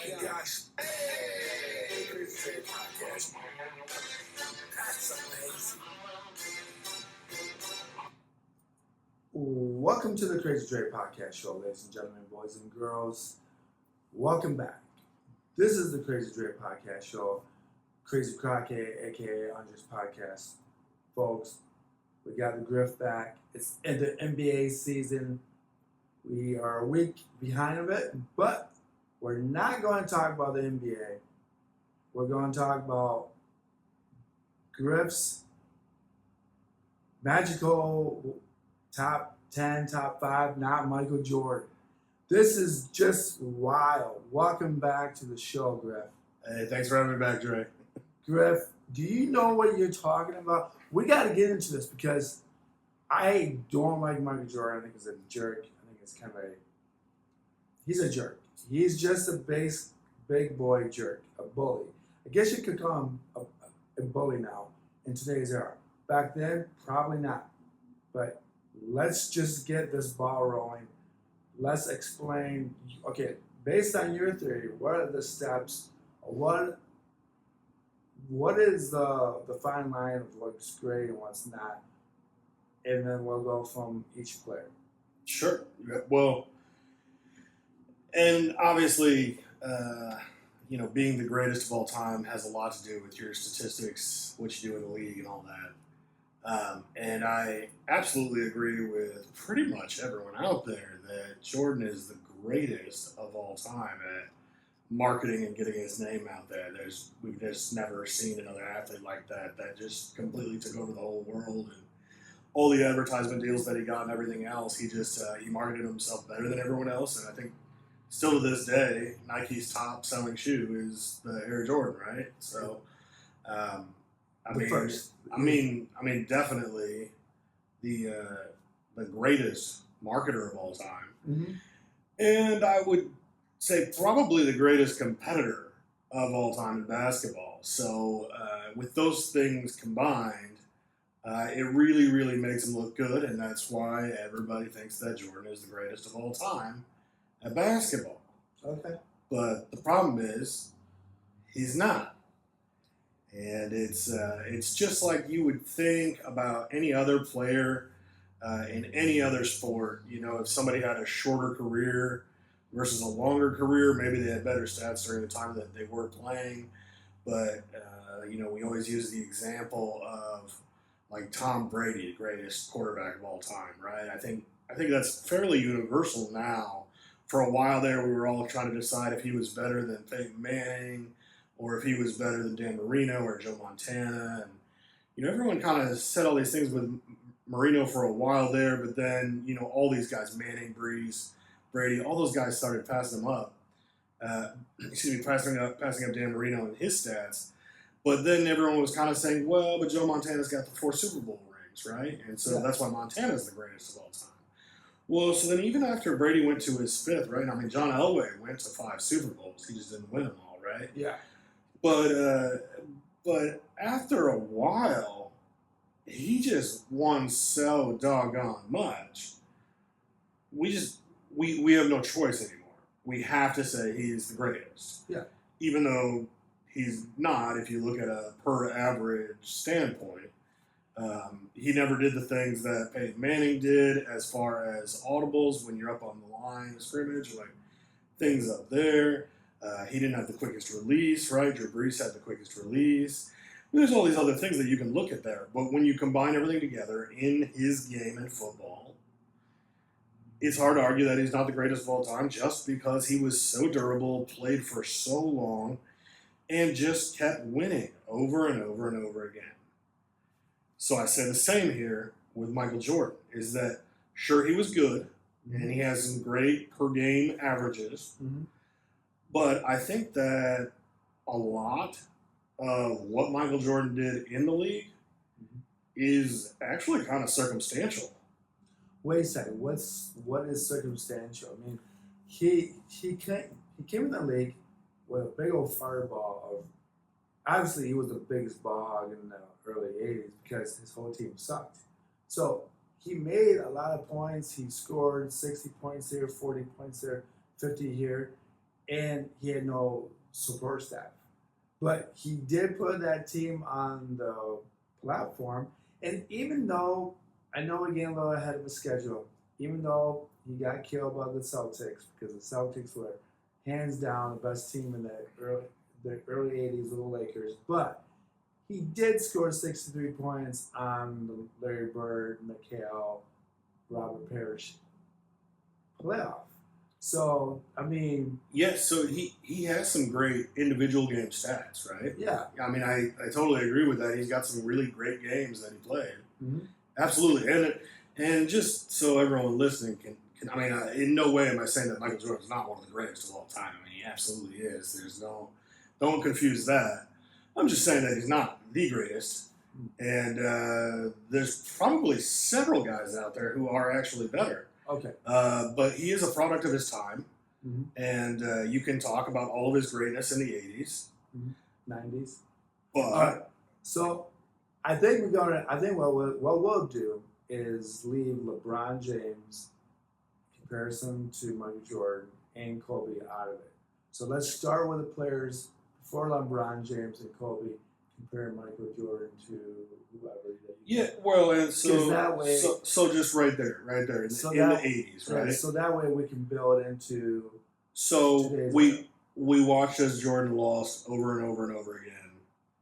my gosh. Hey, Crazy Trade Podcast. That's amazing. Welcome to the Crazy Trade Podcast Show, ladies and gentlemen, boys and girls. Welcome back. This is the Crazy Trade Podcast Show. Crazy Crockett, aka Andre's podcast. Folks, we got the Griff back. It's in the N.B.A. season. We are a week behind of it, but we're not going to talk about the N.B.A. We're going to talk about Griff's magical top 10, top 5, not Micheal Jordan. This is just wild. Welcome back to the show, Griff. Hey, thanks for having me back, Dre. Griff, do you know what you're talking about? We got to get into this because I don't like Micheal Jordan. I think he's a jerk. I think it's kind of he's a jerk. He's just a big boy jerk, a bully. I guess you could call him a bully now in today's era. Back then, probably not. But let's just get this ball rolling. Let's explain, okay, based on your theory, what are the steps? What is the fine line of what's great and what's not? And then we'll go from each player. Sure. Well, and obviously, being the greatest of all time has a lot to do with your statistics, what you do in the league, and all that. And I absolutely agree with pretty much everyone out there that Jordan is the greatest of all time at marketing and getting his name out there. We've just never seen another athlete like that just completely took over the whole world, and all the advertisement deals that he got and everything else. He just he marketed himself better than everyone else, and I think still to this day, Nike's top selling shoe is the Air Jordan, right? So, I mean, definitely the greatest marketer of all time, Mm-hmm. and I would say probably the greatest competitor of all time in basketball. So, with those things combined, it really, really makes him look good, and that's why everybody thinks that Jordan is the greatest of all time at basketball. Okay. But the problem is, he's not. And it's just like you would think about any other player in any other sport. You know, if somebody had a shorter career versus a longer career, maybe they had better stats during the time that they were playing. But, we always use the example of like Tom Brady, the greatest quarterback of all time, right? I think that's fairly universal now. For a while there, we were all trying to decide if he was better than Peyton Manning or if he was better than Dan Marino or Joe Montana. And, everyone kind of said all these things with Marino for a while there, but then, all these guys, Manning, Breeze, Brady, all those guys started passing him up. Passing up Dan Marino and his stats. But then everyone was kind of saying, well, but Joe Montana's got the 4 Super Bowl rings, right? And so that's why Montana's the greatest of all time. Well, so then even after Brady went to his 5th, right? I mean, John Elway went to 5 Super Bowls. He just didn't win them all, right? Yeah. But after a while, he just won so doggone much. We have no choice anymore. We have to say he's the greatest. Yeah. Even though he's not, if you look at a per average standpoint. He never did the things that Peyton Manning did as far as audibles when you're up on the line of scrimmage, like things up there. He didn't have the quickest release, right? Drew Brees had the quickest release. There's all these other things that you can look at there. But when you combine everything together in his game in football, it's hard to argue that he's not the greatest of all time just because he was so durable, played for so long, and just kept winning over and over and over again. So I say the same here with Micheal Jordan, is that sure he was good, and he has some great per game averages, but I think that a lot of what Micheal Jordan did in the league is actually kind of circumstantial. Wait a second. What is circumstantial? I mean, he came in the league with a big old fireball of. Obviously, he was the biggest ball hog in the early 80s because his whole team sucked. So he made a lot of points. He scored 60 points here, 40 points there, 50 here. and he had no support staff. But he did put that team on the platform, and even though I know we getting a little ahead of the schedule, even though he got killed by the Celtics because the Celtics were hands down the best team in the early '80s with the Lakers, but he did score 63 points on the Larry Bird, Micheal, Robert Parrish playoff. So I mean, Yes, so he has some great individual game stats, right? yeah, I mean, I totally agree with that. He's got some really great games that he played. mm-hmm. Absolutely, and just so everyone listening can I mean, in no way am I saying that Michael Jordan is not one of the greatest of all time. I mean, he absolutely is. There's no, don't confuse that. I'm just saying that he's not the greatest, and there's probably several guys out there who are actually better. Okay. But he is a product of his time, mm-hmm. and you can talk about all of his greatness in the 80s, 90s. but so I think we're gonna. I think what we'll do is leave LeBron James comparison to Michael Jordan and Kobe out of it. So let's start with the players before LeBron James and Kobe. Compare Michael Jordan to whoever. yeah, well, and so that way, so just right there, in the 80s, right? Yeah, so that way we can build into. So we watched as Jordan lost over and over and over again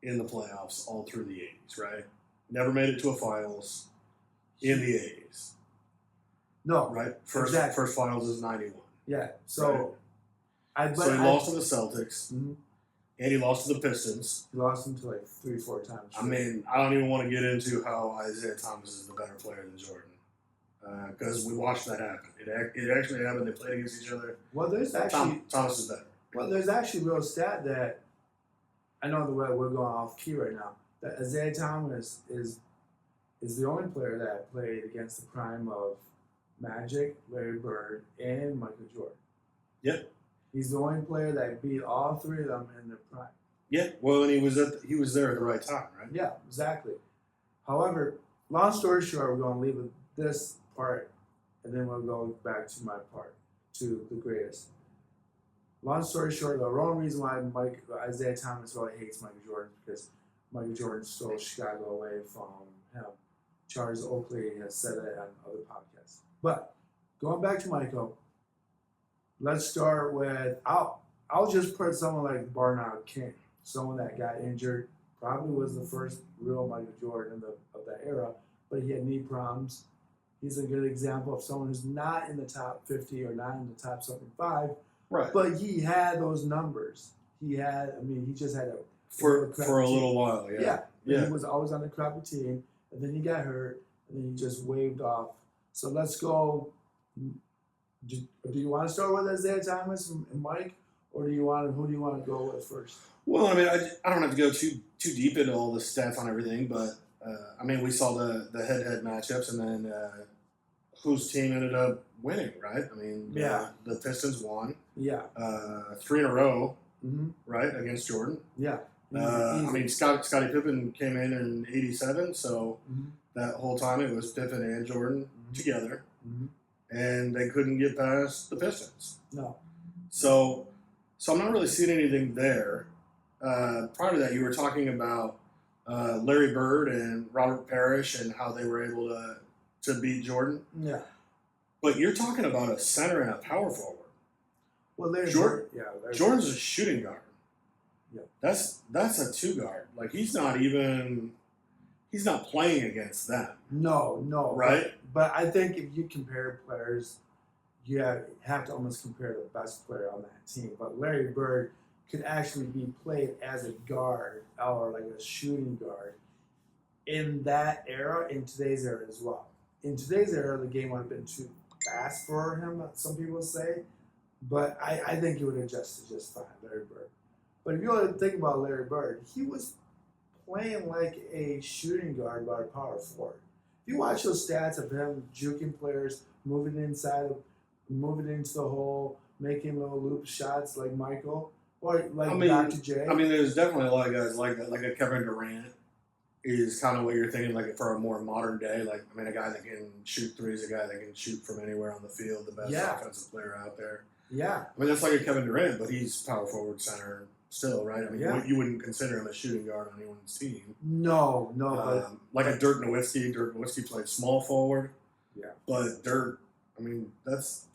in the playoffs all through the 80s, right? Never made it to a finals in the 80s. No, right? First finals is 91. Yeah, so right. So he lost to the Celtics, mm-hmm. and he lost to the Pistons. He lost them to like 3-4 times. I mean, I don't even want to get into how Isaiah Thomas is the better player than Jordan, because we watched that happen. It actually happened. They played against each other. Well, there's actually Thomas is better. Well, there's actually a real stat that I know the way we're going off key right now. That Isaiah Thomas is the only player that played against the prime of Magic, Larry Bird, and Michael Jordan. Yep. He's the only player that beat all three of them in their prime. Yeah. Well, and he was there at the right time, right? Yeah, exactly. However, long story short, we're going to leave with this part, and then we'll go back to my part, to the greatest. Long story short, the only reason why Isaiah Thomas really hates Michael Jordan is because Michael Jordan stole Chicago away from him. Charles Oakley has said it on other podcasts. But going back to Michael, let's start with I'll just put someone like Barnard King, someone that got injured, probably was the first real Michael Jordan of that era, but he had knee problems. He's a good example of someone who's not in the top 50 or not in the top 75, right? But he had those numbers. He just had for a little while, yeah. He was always on the crappy team, and then he got hurt, and then he just waved off. So let's go. Do you want to start with Isaiah Thomas and Mike, or who do you want to go with first? Well, I mean, I don't have to go too deep into all the stats on everything, but I mean, we saw the head-to-head matchups, and then whose team ended up winning, right? I mean, the Pistons won. Yeah. 3 in a row, mm-hmm. right, against Jordan. Yeah. Easy. I mean, Scottie Pippen came in '87, so mm-hmm. that whole time it was Pippen and Jordan mm-hmm. together, mm-hmm. and they couldn't get past the Pistons. No. So I'm not really seeing anything there. Prior to that, you were talking about Larry Bird and Robert Parrish and how they were able to beat Jordan. Yeah. But you're talking about a center and a power forward. Well, Larry Jordan, Bird, Jordan's a shooting guard. Yeah. That's a 2 guard. Like he's not playing against them. No. Right? But I think if you compare players, you have to almost compare the best player on that team. But Larry Bird could actually be played as a guard or like a shooting guard in that era, in today's era as well. In today's era, the game would have been too fast for him, some people say. But I think he would adjust to just fine, Larry Bird. But if you really think about Larry Bird, he was playing like a shooting guard by a power forward. If you watch those stats of him juking players, moving into the hole, making little loop shots like Michael, or like Dr. J. I mean, there's definitely a lot of guys like that. Like a Kevin Durant is kind of what you're thinking, like for a more modern day. Like, I mean, a guy that can shoot threes, a guy that can shoot from anywhere on the field, the best offensive player out there. Yeah. I mean, that's like a Kevin Durant, but he's power forward center still, right? I mean, Yeah. you wouldn't consider him a shooting guard on anyone's team. No, but Like a Dirk Nowitzki. Dirk Nowitzki played small forward. yeah. But Dirk, I mean, that's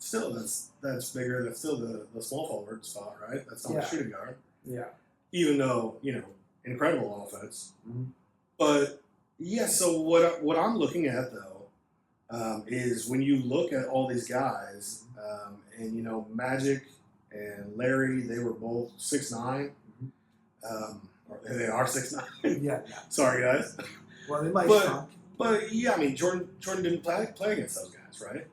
bigger. That's still the small forward spot, right? That's not a shooting guard. Yeah. Even though, incredible offense. Mm-hmm. But yeah, so what I'm looking at though is when you look at all these guys, and Magic and Larry, they were both 6'9". Or they are 6'9". Yeah. Sorry, guys. Well, they might. But yeah, I mean, Jordan didn't play against those guys, right?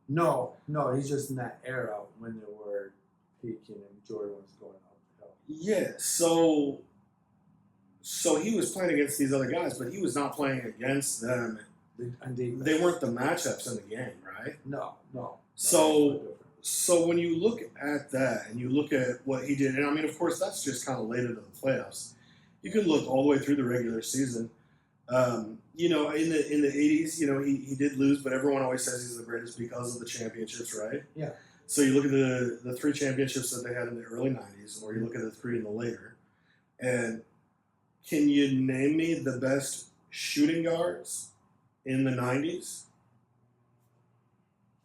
No, he's just in that era when they were peaking and Jordan was going uphill. Yeah, so he was playing against these other guys, but he was not playing against them. They weren't the matchups in the game, right? No. So when you look at that and you look at what he did, and I mean, of course, that's just kind of late into the playoffs. You can look all the way through the regular season. In the 80s, he did lose, but everyone always says he's the greatest because of the championships, right? Yeah. So you look at the 3 championships that they had in the early 90s, or you look at the 3 in the later, and can you name me the best shooting guards in the 90s?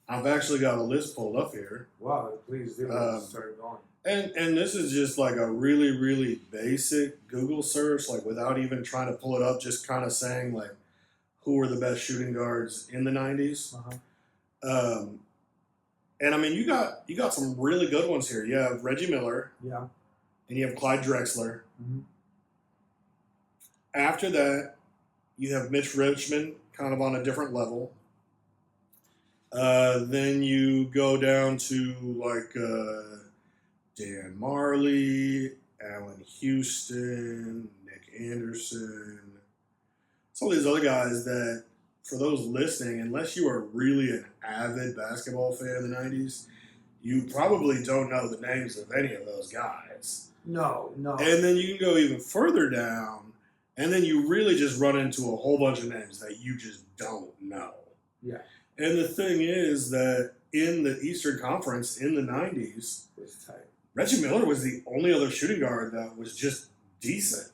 I've actually got a list pulled up here. Wow, please do. Start going. And this is just like a really, really basic Google search, like without even trying to pull it up, just kind of saying like, who were the best shooting guards in the 90s? Uh-huh. And I mean, you got some really good ones here. You have Reggie Miller. Yeah. And you have Clyde Drexler. Mm-hmm. After that, you have Mitch Richmond, kind of on a different level. Then you go down to like Dan Marley, Allen Houston, Nick Anderson. Some of these other guys that, for those listening, unless you are really an avid basketball fan in the 90s, you probably don't know the names of any of those guys. No. And then you can go even further down, and then you really just run into a whole bunch of names that you just don't know. Yeah. And the thing is that in the Eastern Conference in the 90s, It was tight. Reggie Miller was the only other shooting guard that was just decent.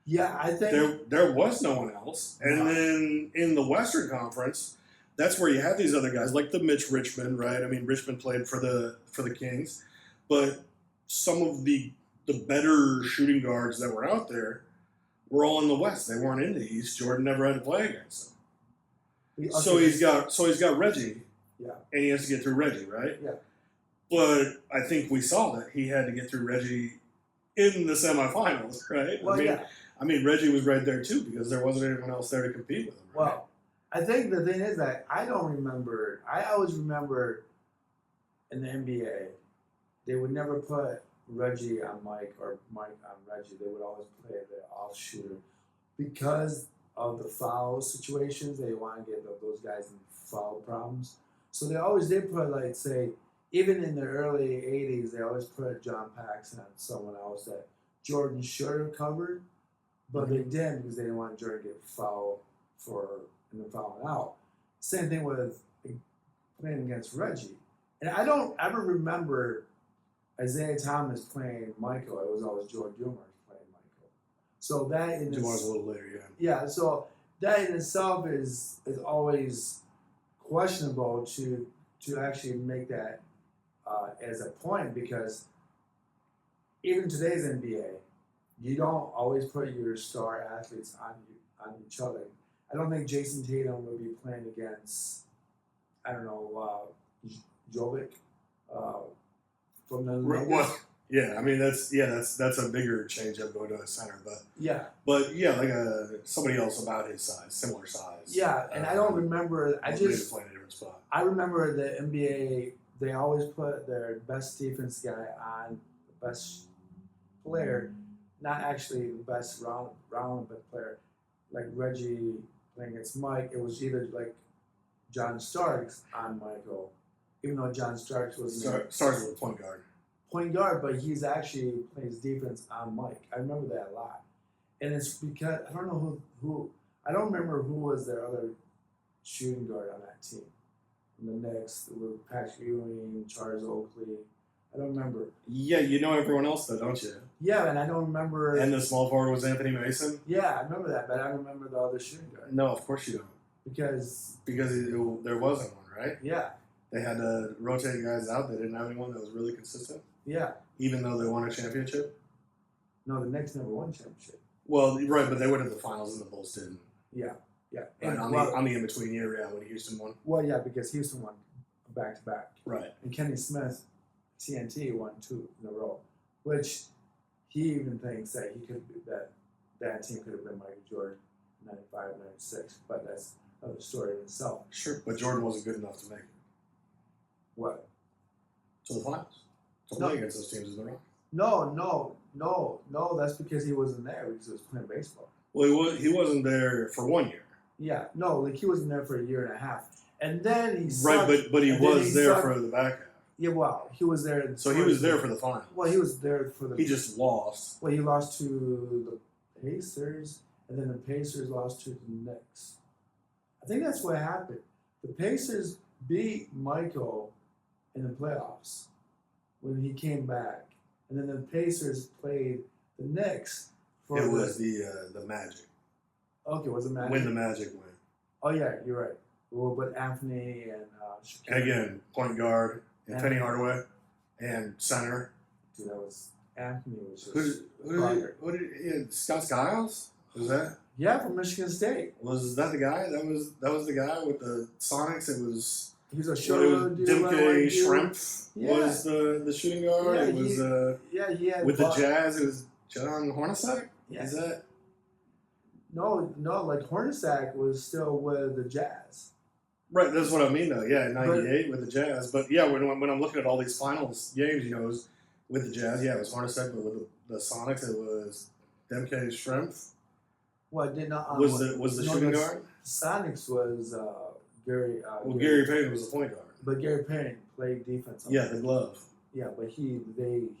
Yeah, I think there was no one else. And then in the Western Conference, that's where you have these other guys like the Mitch Richmond, right? I mean, Richmond played for the Kings, but some of the better shooting guards that were out there were all in the West. They weren't in the East. Jordan never had to play against them. So he's got Reggie, yeah, and he has to get through Reggie, right? Yeah. But I think we saw that he had to get through Reggie in the semifinals, right? Well, I mean, Reggie was right there too because there wasn't anyone else there to compete with him. Right? Well, I think the thing is that I always remember in the NBA, they would never put Reggie on Mike or Mike on Reggie. They would always play the off shooter because of the foul situations. They want to get those guys in foul problems. So they always did put, like, say, even in the early 80s, they always put John Paxson on someone else that Jordan should have covered, but they didn't because they didn't want Jordan to get fouled and then fouling out. Same thing with playing against Reggie. And I don't ever remember Isaiah Thomas playing Michael. It was always George Dumars playing Michael. So that in Dumars a little later, yeah. Yeah, so that in itself is always questionable to actually make that as a point, because even today's NBA, you don't always put your star athletes on each other. I don't think Jason Tatum would be playing against, Jovic from the Lakers. Well, yeah, I mean that's a bigger change up going to a center, but yeah, like somebody else about his size, similar size. Yeah, and I don't remember. Playing a different spot. I remember the NBA. They always put their best defense guy on the best player, not actually the best round but player. Like Reggie playing against Mike, it was either like John Starks on Michael, even though John Starks was Starks was a point guard. Point guard, but he's actually plays defense on Mike. I remember that a lot, and it's because I don't know who I don't remember who was their other shooting guard on that team. And the Knicks with Patrick Ewing, Charles Oakley. I don't remember. Yeah, you know everyone else though, don't you? Yeah, and I don't remember. And the small forward was Anthony Mason. Yeah, I remember that, but I don't remember the other shooting guard. No, of course you don't. Because there wasn't one, right? Yeah. They had to rotate guys out. They didn't have anyone that was really consistent. Yeah. Even though they won a championship. No, the Knicks never won a championship. Well, right, but they went to the finals and the Bulls didn't. Yeah. Yeah. Right, on the in-between year, yeah, when Houston won. Well, yeah, because Houston won back-to-back. Right. And Kenny Smith, TNT, won 2 in a row, which he even thinks that that team could have been Michael Jordan, 95, 96, but that's another story in itself. Sure, but Jordan wasn't good enough to make it. What? To the finals. To play against those teams in the row. No, that's because he wasn't there because he was playing baseball. Well, he wasn't there for 1 year. Yeah, no, like he wasn't there for a year and a half. And then he sucked. Right, but he was there for the back half. Yeah, well, he was there. So he was there for the finals. Well, he was there for the. He just lost. Well, he lost to the Pacers, and then the Pacers lost to the Knicks. I think that's what happened. The Pacers beat Michael in the playoffs when he came back, and then the Pacers played the Knicks. It was the Magic. Okay, was it Magic? When the Magic win. Oh yeah, you're right. Well, but Anthony and and again, point guard and Penny Hardaway and center. Dude, that was Anthony was just who did Scott Skiles? Was that? Yeah, from Michigan State. Was that the guy? That was the guy with the Sonics. It was. He was a shorter dude. N.B.A. Shrimp was the shooting guard. Yeah, it was he had with the Jazz. It was John Hornacek. Yeah. Is that? No, like Hornacek was still with the Jazz. Right, that's what I mean though. Yeah, in '98 with the Jazz. But yeah, when I'm looking at all these finals games, it was with the Jazz. Yeah, it was Hornacek, but with the Sonics, it was N.B.A. Shrimp. Well, it did not. Was the shooting guard? Sonics was Gary. Gary Payton was the point guard. But Gary Payton played defense. Yeah, the glove. Yeah, but he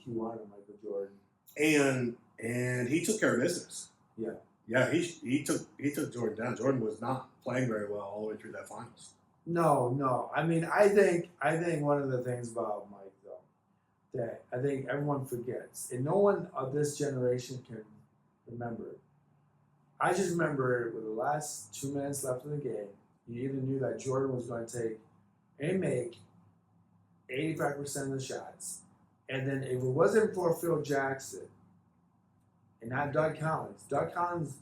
wanted Michael Jordan. And he took care of business. Yeah. Yeah, he took Jordan down. Jordan was not playing very well all the way through that finals. No. I mean, I think one of the things about Mike though that I think everyone forgets, and no one of this generation can remember it. I just remember with the last 2 minutes left in the game, you either knew that Jordan was going to take and make 85% of the shots, and then if it wasn't for Phil Jackson and not Doug Collins,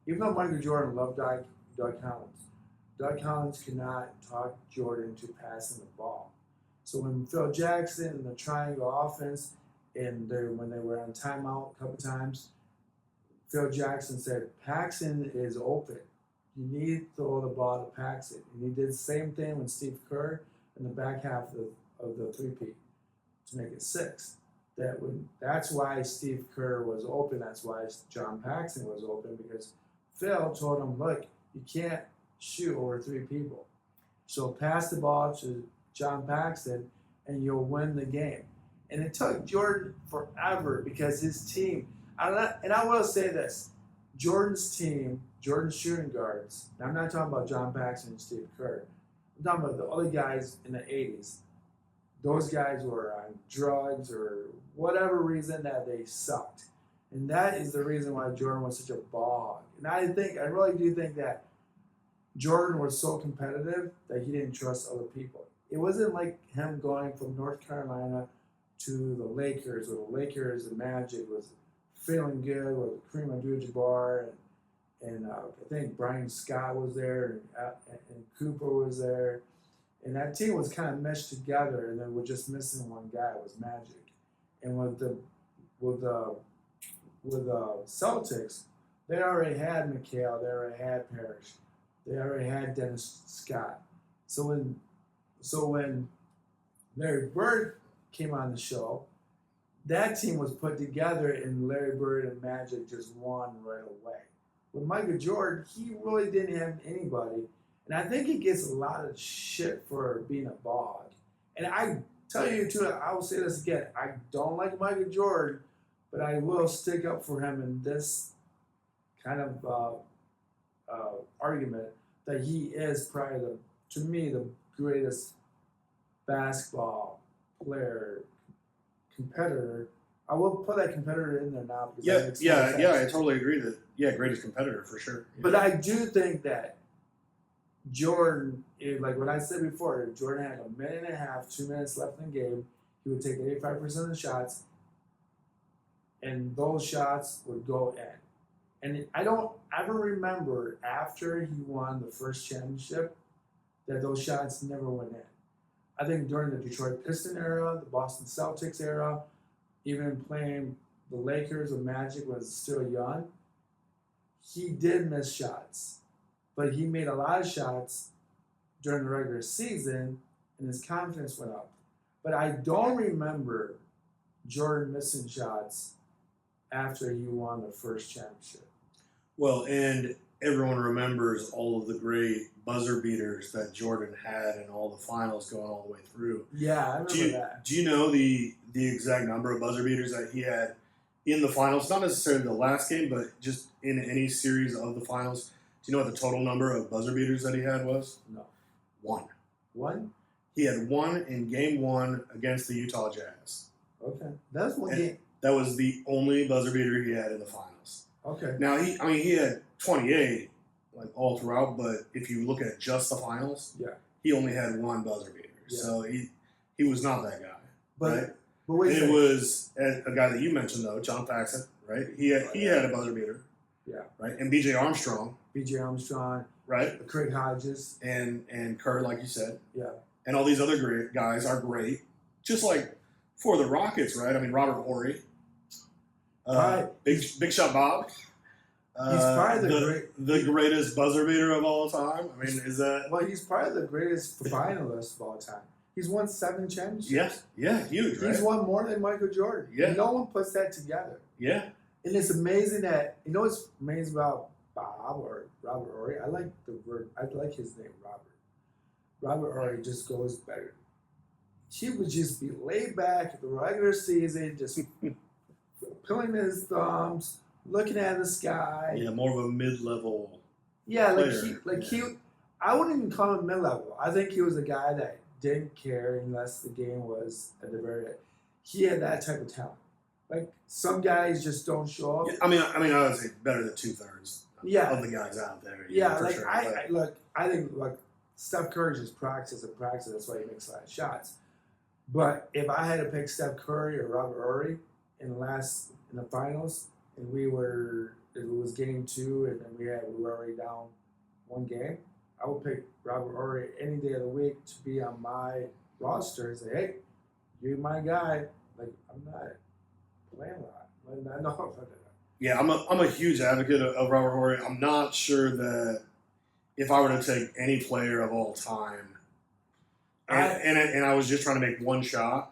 even though Michael Jordan loved Doug Collins could not talk Jordan to passing the ball. So when Phil Jackson and the triangle offense, when they were on timeout a couple times, Phil Jackson said, Paxson is open. You need to throw the ball to Paxson. And he did the same thing with Steve Kerr in the back half of the three-peat to make it 6. That's why Steve Kerr was open. That's why John Paxson was open, because Phil told him, look, you can't shoot over 3 people. So pass the ball to John Paxson and you'll win the game. And it took Jordan forever because his team, and I will say this, Jordan's team, Jordan's shooting guards, and I'm not talking about John Paxson and Steve Kerr, I'm talking about the other guys in the 80s. Those guys were on drugs or whatever reason that they sucked. And that is the reason why Jordan was such a bog. And I really do think that Jordan was so competitive that he didn't trust other people. It wasn't like him going from North Carolina to the Lakers, or the Lakers and Magic was feeling good with Kareem Abdul-Jabbar and I think Brian Scott was there and Cooper was there. And that team was kind of meshed together, and then we're just missing one guy. It was Magic. And with the Celtics, they already had Micheal, they already had Parrish, they already had Dennis Scott. So when Larry Bird came on the show, that team was put together, and Larry Bird and Magic just won right away. With Michael Jordan, he really didn't have anybody. And I think he gets a lot of shit for being a bog. And I tell you too, I will say this again, I don't like Michael Jordan, but I will stick up for him in this kind of argument that he is probably, to me, the greatest basketball player, competitor. I will put that competitor in there now because that Yeah, makes more yeah, sense. yeah. I totally agree that greatest competitor for sure. But I do think that Jordan, like what I said before, if Jordan had 1.5 minutes, 2 minutes left in the game, he would take 85% of the shots, and those shots would go in. And I don't ever remember after he won the first championship that those shots never went in. I think during the Detroit Piston era, the Boston Celtics era, even playing the Lakers when Magic was still young, he did miss shots. But he made a lot of shots during the regular season, and his confidence went up. But I don't remember Jordan missing shots after he won the first championship. Well, and everyone remembers all of the great buzzer beaters that Jordan had in all the finals going all the way through. Yeah, I remember that. Do you know the exact number of buzzer beaters that he had in the finals? Not necessarily the last game, but just in any series of the finals. Do you know what the total number of buzzer beaters that he had was? No. One. One? He had one in game 1 against the Utah Jazz. Okay. That's one And game. that was the only buzzer beater he had in the finals. Okay. Now he had 28 like all throughout, but if you look at just the finals, Yeah. he only had one buzzer beater. Yeah. So he was not that guy. But, right? but wait a And it second. was a guy that you mentioned though, John Paxson, right? He had a buzzer beater. Yeah. Right? And BJ Armstrong, B.J. Armstrong, right? Craig Hodges. And Kerr, like you said. Yeah. And all these other great guys are great. Just like for the Rockets, right? I mean, Robert Horry. Right. Big Shot Bob. He's probably the greatest buzzer beater of all time. I mean, is that? Well, he's probably the greatest finalist of all time. He's won 7 championships. Yeah, huge, right? He's won more than Michael Jordan. Yeah. No one puts that together. Yeah. And it's amazing that, you know what's amazing about Bob or Robert Horry? I like his name, Robert. Robert Horry just goes better. He would just be laid back at the regular season, just pulling his thumbs, looking at the sky. Yeah, more of a mid-level. Yeah, player. I wouldn't even call him mid-level. I think he was a guy that didn't care unless the game was at the very end. He had that type of talent. Like some guys just don't show up. Yeah, I mean, I would say better than 2/3 Yeah. of the guys out there. Yeah, for like sure. I think Steph Curry just practices and practices. That's why he makes a lot of shots. But if I had to pick Steph Curry or Robert Horry in the finals, and if it was game 2 and then we were already down 1 game, I would pick Robert Horry any day of the week to be on my roster and say, hey, you're my guy. Like I'm not playing a lot. I know. Yeah, I'm a huge advocate of Robert Horry. I'm not sure that if I were to take any player of all time, and I was just trying to make one shot,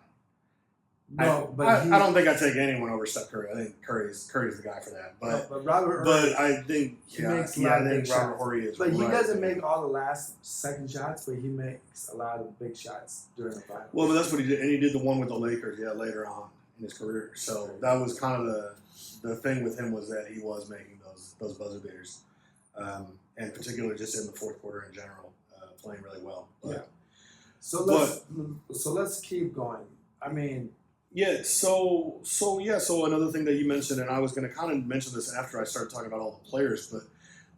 I don't think I'd take anyone over Steph Curry. I think Curry's the guy for that. But Robert Horry, I think I think Robert Horry is. But he right doesn't there. make all the second shots, but he makes a lot of big shots during the finals. Well, but that's what he did, and he did the one with the Lakers, later on in his career. So that was kind of the thing with him was that he was making those buzzer beaters, and particularly just in the fourth quarter in general, playing really well. But, yeah. So let's keep going. I mean. Yeah. So another thing that you mentioned, and I was going to kind of mention this after I started talking about all the players, but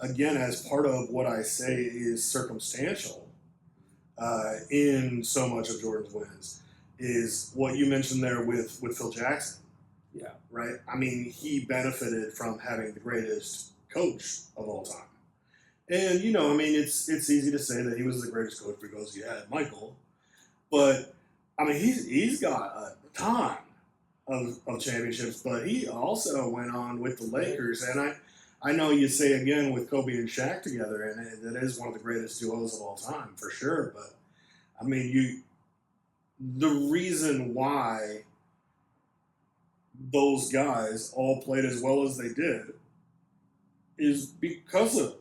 again, as part of what I say is circumstantial in so much of Jordan's wins, is what you mentioned there with Phil Jackson. Yeah. Right. I mean, he benefited from having the greatest coach of all time. And, I mean, it's easy to say that he was the greatest coach because he had Michael. But, I mean, he's got a ton of championships, but he also went on with the Lakers. And I know you say, again, with Kobe and Shaq together, and that is one of the greatest duos of all time, for sure. But, I mean, the reason why those guys all played as well as they did is because of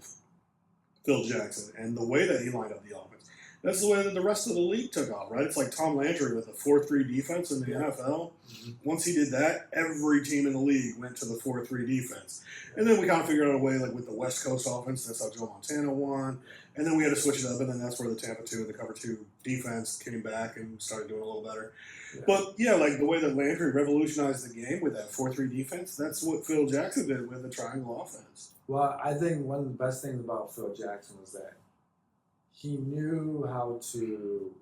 Phil Jackson and the way that he lined up the offense. That's the way that the rest of the league took off, right? It's like Tom Landry with a 4-3 defense in the Yeah. NFL. Once he did that, every team in the league went to the 4-3 defense. And then we kind of figured out a way, like with the West Coast offense, that's how Joe Montana won. And then we had to switch it up, and then that's where the Tampa 2 and the Cover 2 defense came back and started doing a little better. Yeah. But, yeah, like the way that Landry revolutionized the game with that 4-3 defense, that's what Phil Jackson did with the triangle offense. Well, I think one of the best things about Phil Jackson was that he knew how to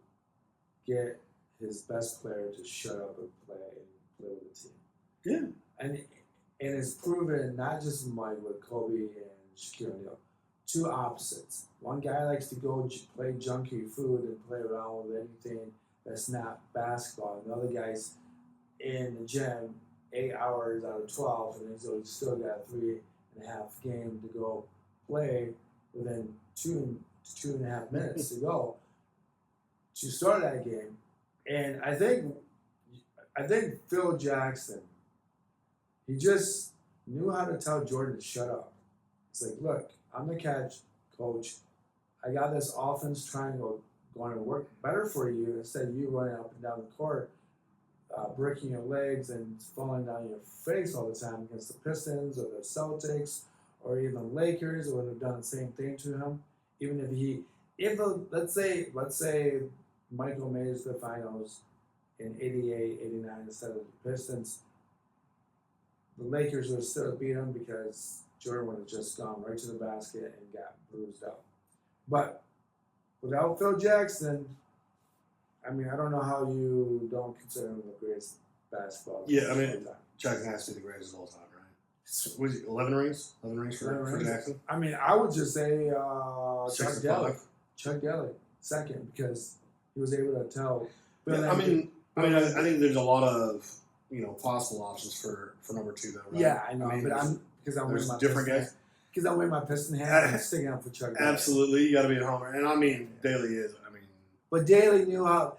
get his best player to shut up and play with the team. Yeah. And it's proven not just with Kobe and Shaquille O'Neal, two opposites. One guy likes to go play junky food and play around with anything that's not basketball. And the other guy's in the gym 8 hours out of 12, and he's still got a 3.5 game to go play within 2.5 minutes to go to start that game. And I think Phil Jackson, he just knew how to tell Jordan to shut up. It's like, look, I'm the coach. I got this offense triangle going to work better for you instead of you running up and down the court, breaking your legs and falling down your face all the time against the Pistons or the Celtics or even Lakers would have done the same thing to him. Even let's say Michael made it to the finals in 88, 89 instead of the Pistons, the Lakers would have still beat him because Jordan would have just gone right to the basket and got bruised up. But without Phil Jackson, I mean, I don't know how you don't consider him the greatest basketball player. Yeah, I mean, Jackson has to be the greatest of all time, right? Was he 11 rings? 11 rings for Jackson? I mean, I would just say Chuck Daly, second, because he was able to tell. Yeah, I think there's a lot of possible options for number 2 though. Right? Yeah, I know, but I'm wearing my different guys. Because I'm wearing my Piston hat, I'm sticking up for Chuck Daly. Absolutely, you got to be a homer, and I mean, Daly is. But Daly knew how.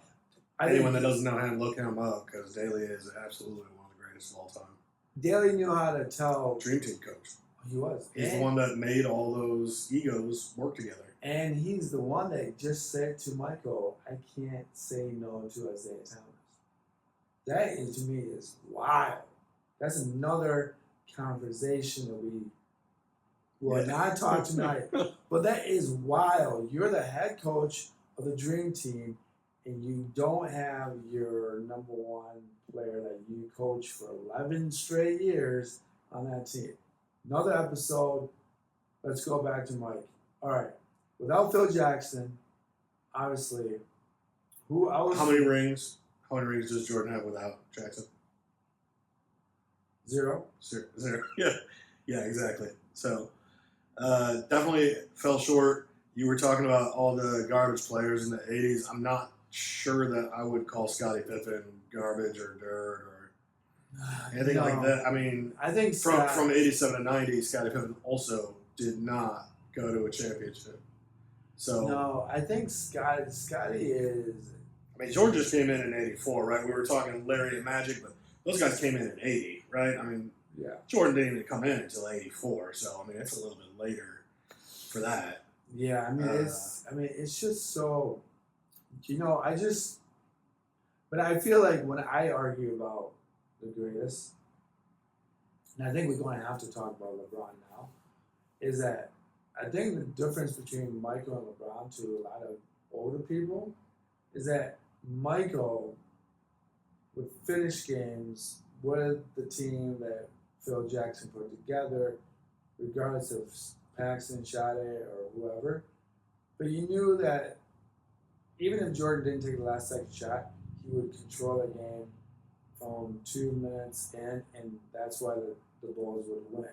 Anyone that doesn't know him, look him up because Daly is absolutely one of the greatest of all time. Daly knew how to tell. Dream team coach. He was. He's the one that made all those egos work together. And he's the one that just said to Michael, "I can't say no to Isaiah Thomas." That is, to me, is wild. That's another conversation that we will not talk tonight. But that is wild. You're the head coach of the Dream Team, and you don't have your number one player that you coach for 11 straight years on that team. Another episode. Let's go back to Mike. All right. Without Phil Jackson, obviously, who else? How many rings does Jordan have without Jackson? Zero. Yeah, exactly. So, definitely fell short. You were talking about all the garbage players in the 80s. I'm not sure that I would call Scottie Pippen garbage or dirt or anything like that. I mean, I think from 87 to 90, Scottie Pippen also did not go to a championship. So no, I think Scotty is. I mean, Jordan just came in 84, right? We were talking Larry and Magic, but those guys came in 80, right? I mean, yeah. Jordan didn't even come in until 84, so I mean, it's a little bit later for that. Yeah, I mean, it's just so, but I feel like when I argue about the greatest, and I think we're going to have to talk about LeBron now, is that I think the difference between Michael and LeBron to a lot of older people is that Michael would finish games with the team that Phil Jackson put together, regardless of Paxson shot it or whoever. But you knew that even if Jordan didn't take the last second shot, he would control the game from 2 minutes in, and that's why the Bulls would win.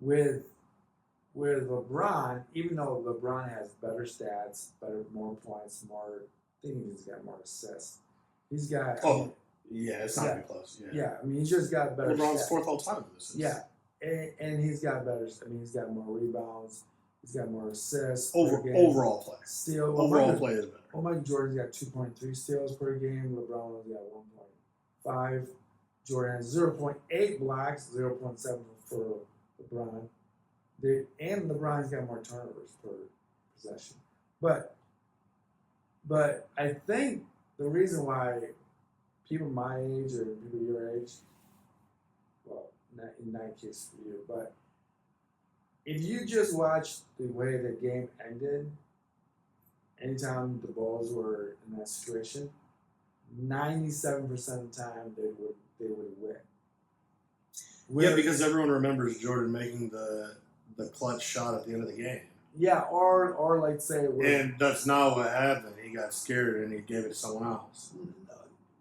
With LeBron, even though LeBron has better stats, more points, I think he's got more assists. He's got. It's not even close. Yeah, I mean, he's just got better. LeBron's stats. fourth all time in this. Yeah, and he's got better. I mean, he's got more rebounds. He's got more assists. Overall play. Steal. Overall play is better. Michael Jordan's got 2.3 steals per game. LeBron has got 1.5. Jordan has 0.8 blocks, 0.7 for LeBron. And LeBron's got more turnovers per possession. But But I think the reason why people my age or people your age, well, not in that case for you, but if you just watch the way the game ended, anytime the Bulls were in that situation, 97% of the time they would win. Yeah, because everyone remembers Jordan making the clutch shot at the end of the game. Yeah, or like say it was, And that's not what happened. He got scared and he gave it to someone else.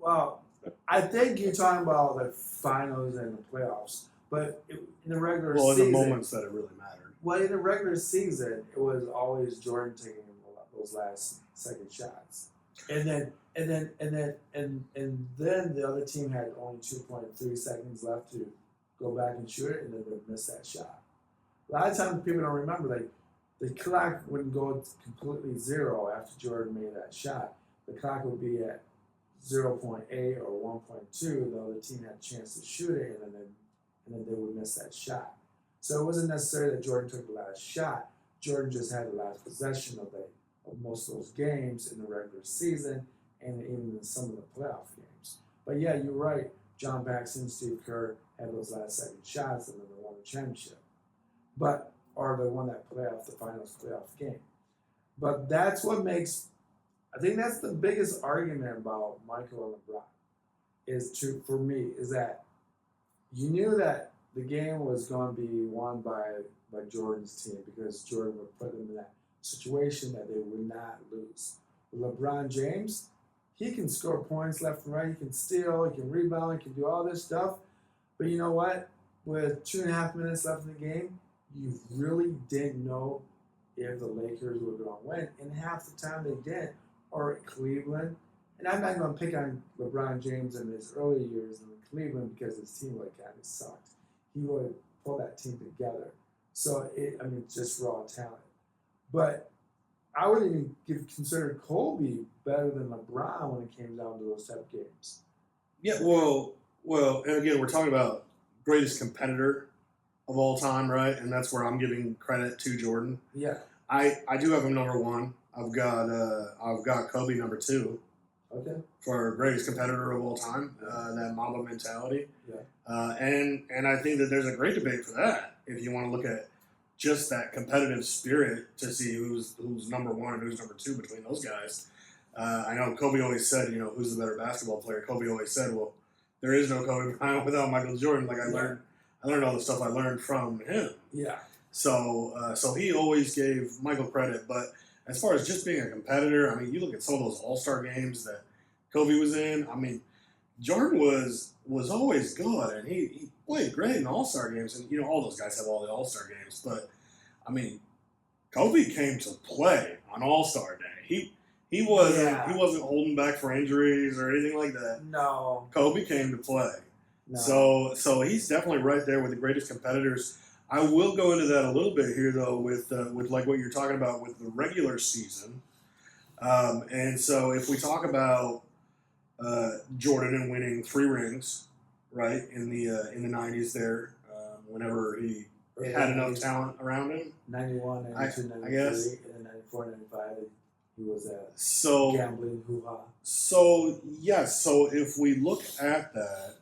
well, I think you're talking about the finals and the playoffs, but in the regular Well, in season, the moments that it really mattered. well, in the regular season, it was always Jordan taking those last second shots, and then the other team had only 2.3 seconds left to go back and shoot it, and then they'd miss that shot. A lot of times people don't remember, like, the clock wouldn't go completely zero after Jordan made that shot. The clock would be at 0.8 or 1.2. The other team had a chance to shoot it, and then they would miss that shot. So it wasn't necessarily that Jordan took the last shot. Jordan just had the last possession of most of those games in the regular season and even in some of the playoff games. But yeah, you're right. John Paxson, Steve Kerr had those last second shots, and then they won the championship. Or they won that the finals playoff game. But that's what makes, I think that's the biggest argument about Michael and LeBron, for me, is that you knew that the game was going to be won by Jordan's team because Jordan would put them in that situation that they would not lose. With LeBron James, he can score points left and right, he can steal, he can rebound, he can do all this stuff. But you know what? With 2.5 minutes left in the game, you really didn't know if the Lakers were going to win. And half the time they didn't. Or Cleveland. And I'm not going to pick on LeBron James in his early years in Cleveland because his team kind of sucked. He would pull that team together. So, just raw talent. But I would even consider Kobe better than LeBron when it came down to those type of games. Yeah, well, and again, we're talking about greatest competitor of all time, right? And that's where I'm giving credit to Jordan. Yeah. I do have him number one. I've got Kobe number two. Okay. For greatest competitor of all time, that Mamba mentality. Yeah. And I think that there's a great debate for that. If you want to look at just that competitive spirit to see who's number one and who's number two between those guys. I know Kobe always said, who's the better basketball player. Kobe always said, well, there is no Kobe Bryant without Michael Jordan. Like I learned all the stuff I learned from him. Yeah. So he always gave Michael credit, but as far as just being a competitor, you look at some of those All-Star games that Kobe was in. Jordan was always good, and he played great in All-Star games. And all those guys have all the All-Star games, but Kobe came to play on All-Star Day. He wasn't holding back for injuries or anything like that. No. Kobe came to play. No. So he's definitely right there with the greatest competitors. I will go into that a little bit here, though, with like what you're talking about with the regular season. And so if we talk about Jordan and winning 3 rings, right, in the 90s there, whenever he had enough talent around him. 91, 92, 93, I guess. and then 94, 95, he was a gambling hoo-ha. So, yes, so if we look at that,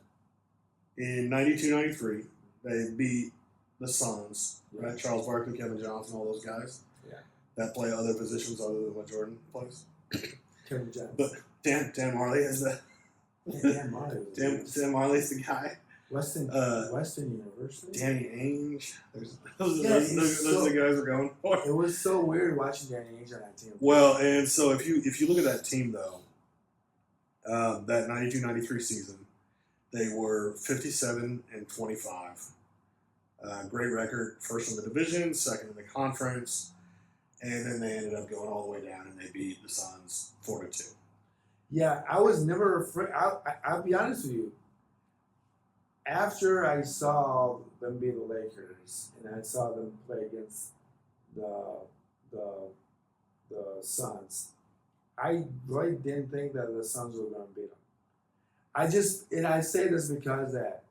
in 92, 93, they beat the Suns, right? Charles Barkley, Kevin Johnson, all those guys that play other positions other than what Jordan plays. Kevin Johnson. But Dan Marley is the Dan Marley. Dan Marley's the guy. Western University. Danny Ainge. Those are the guys we're going for. It was so weird watching Danny Ainge on that team. Well, and so if you look at that team though, that 92-93 season, they were 57-25. Great record, first in the division, second in the conference, and then they ended up going all the way down and they beat the Suns 4-2. Yeah, I was never afraid. I'll be honest with you. After I saw them beat the Lakers and I saw them play against the Suns, I really didn't think that the Suns were going to beat them. I say this because that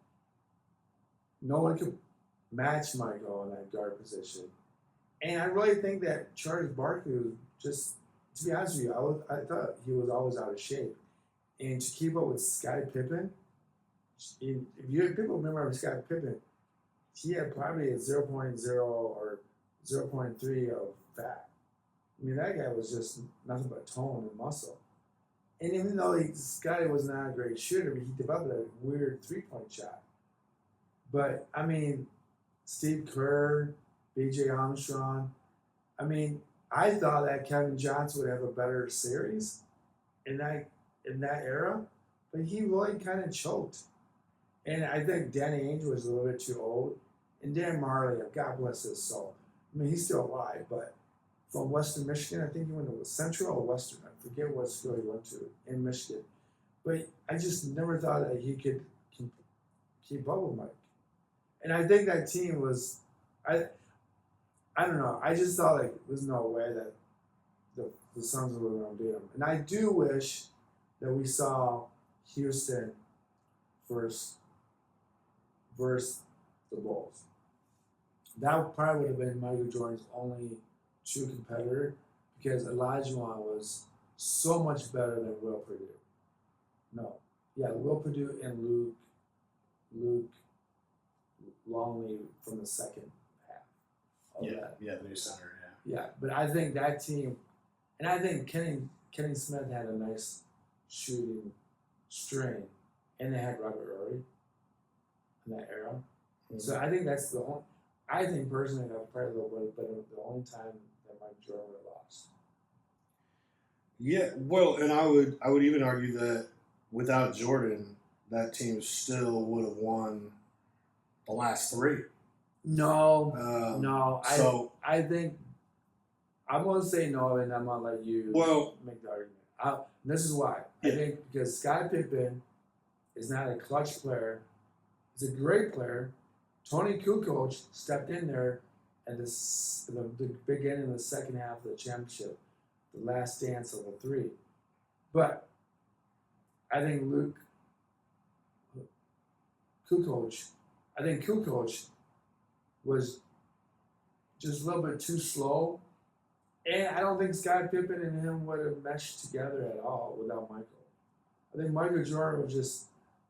no one could match Michael in that guard position. And I really think that Charles Barkley was just to be honest with you, I thought he was always out of shape, and to keep up with Scottie Pippen, if people remember Scottie Pippen, he had probably a zero point 0.0 or 0.3 of fat. I mean, that guy was just nothing but tone and muscle. And even though Scottie was not a great shooter, he developed a weird 3-point shot. But I mean, Steve Kerr, B.J. Armstrong. I mean, I thought that Kevin Johnson would have a better series in that era, but he really kind of choked. And I think Danny Ainge was a little bit too old, and Dan Marley, God bless his soul. I mean, he's still alive, but from Western Michigan, I think he went to Central or Western. I forget what school he went to in Michigan. But I just never thought that he could keep up with Mike. And I think that team was, I don't know. I just thought like there's no way that the Suns were going to beat them. And I do wish that we saw Houston versus the Bulls. That probably would have been Michael Jordan's only true competitor because Olajuwon was so much better than Will Purdue. No. Yeah, Will Purdue and Luke Longley from the second half. The new center, Yeah, but I think that team, and I think Kenny Smith had a nice shooting string, and they had Robert Ory in that era. Mm-hmm. So I think that's the only. I think personally that probably would have been the only time that Mike Jordan would have lost. Yeah, well, and I would even argue that without Jordan, that team still would have won the last three. No. So I think I'm gonna say no, and I'm gonna let you make the argument. This is why. I think because Scottie Pippen is not a clutch player. He's a great player. Tony Kukoc stepped in there at the beginning of the second half of the championship, the last dance of the three. But I think Kukoc was just a little bit too slow. And I don't think Scottie Pippen and him would have meshed together at all without Michael. I think Michael Jordan was just,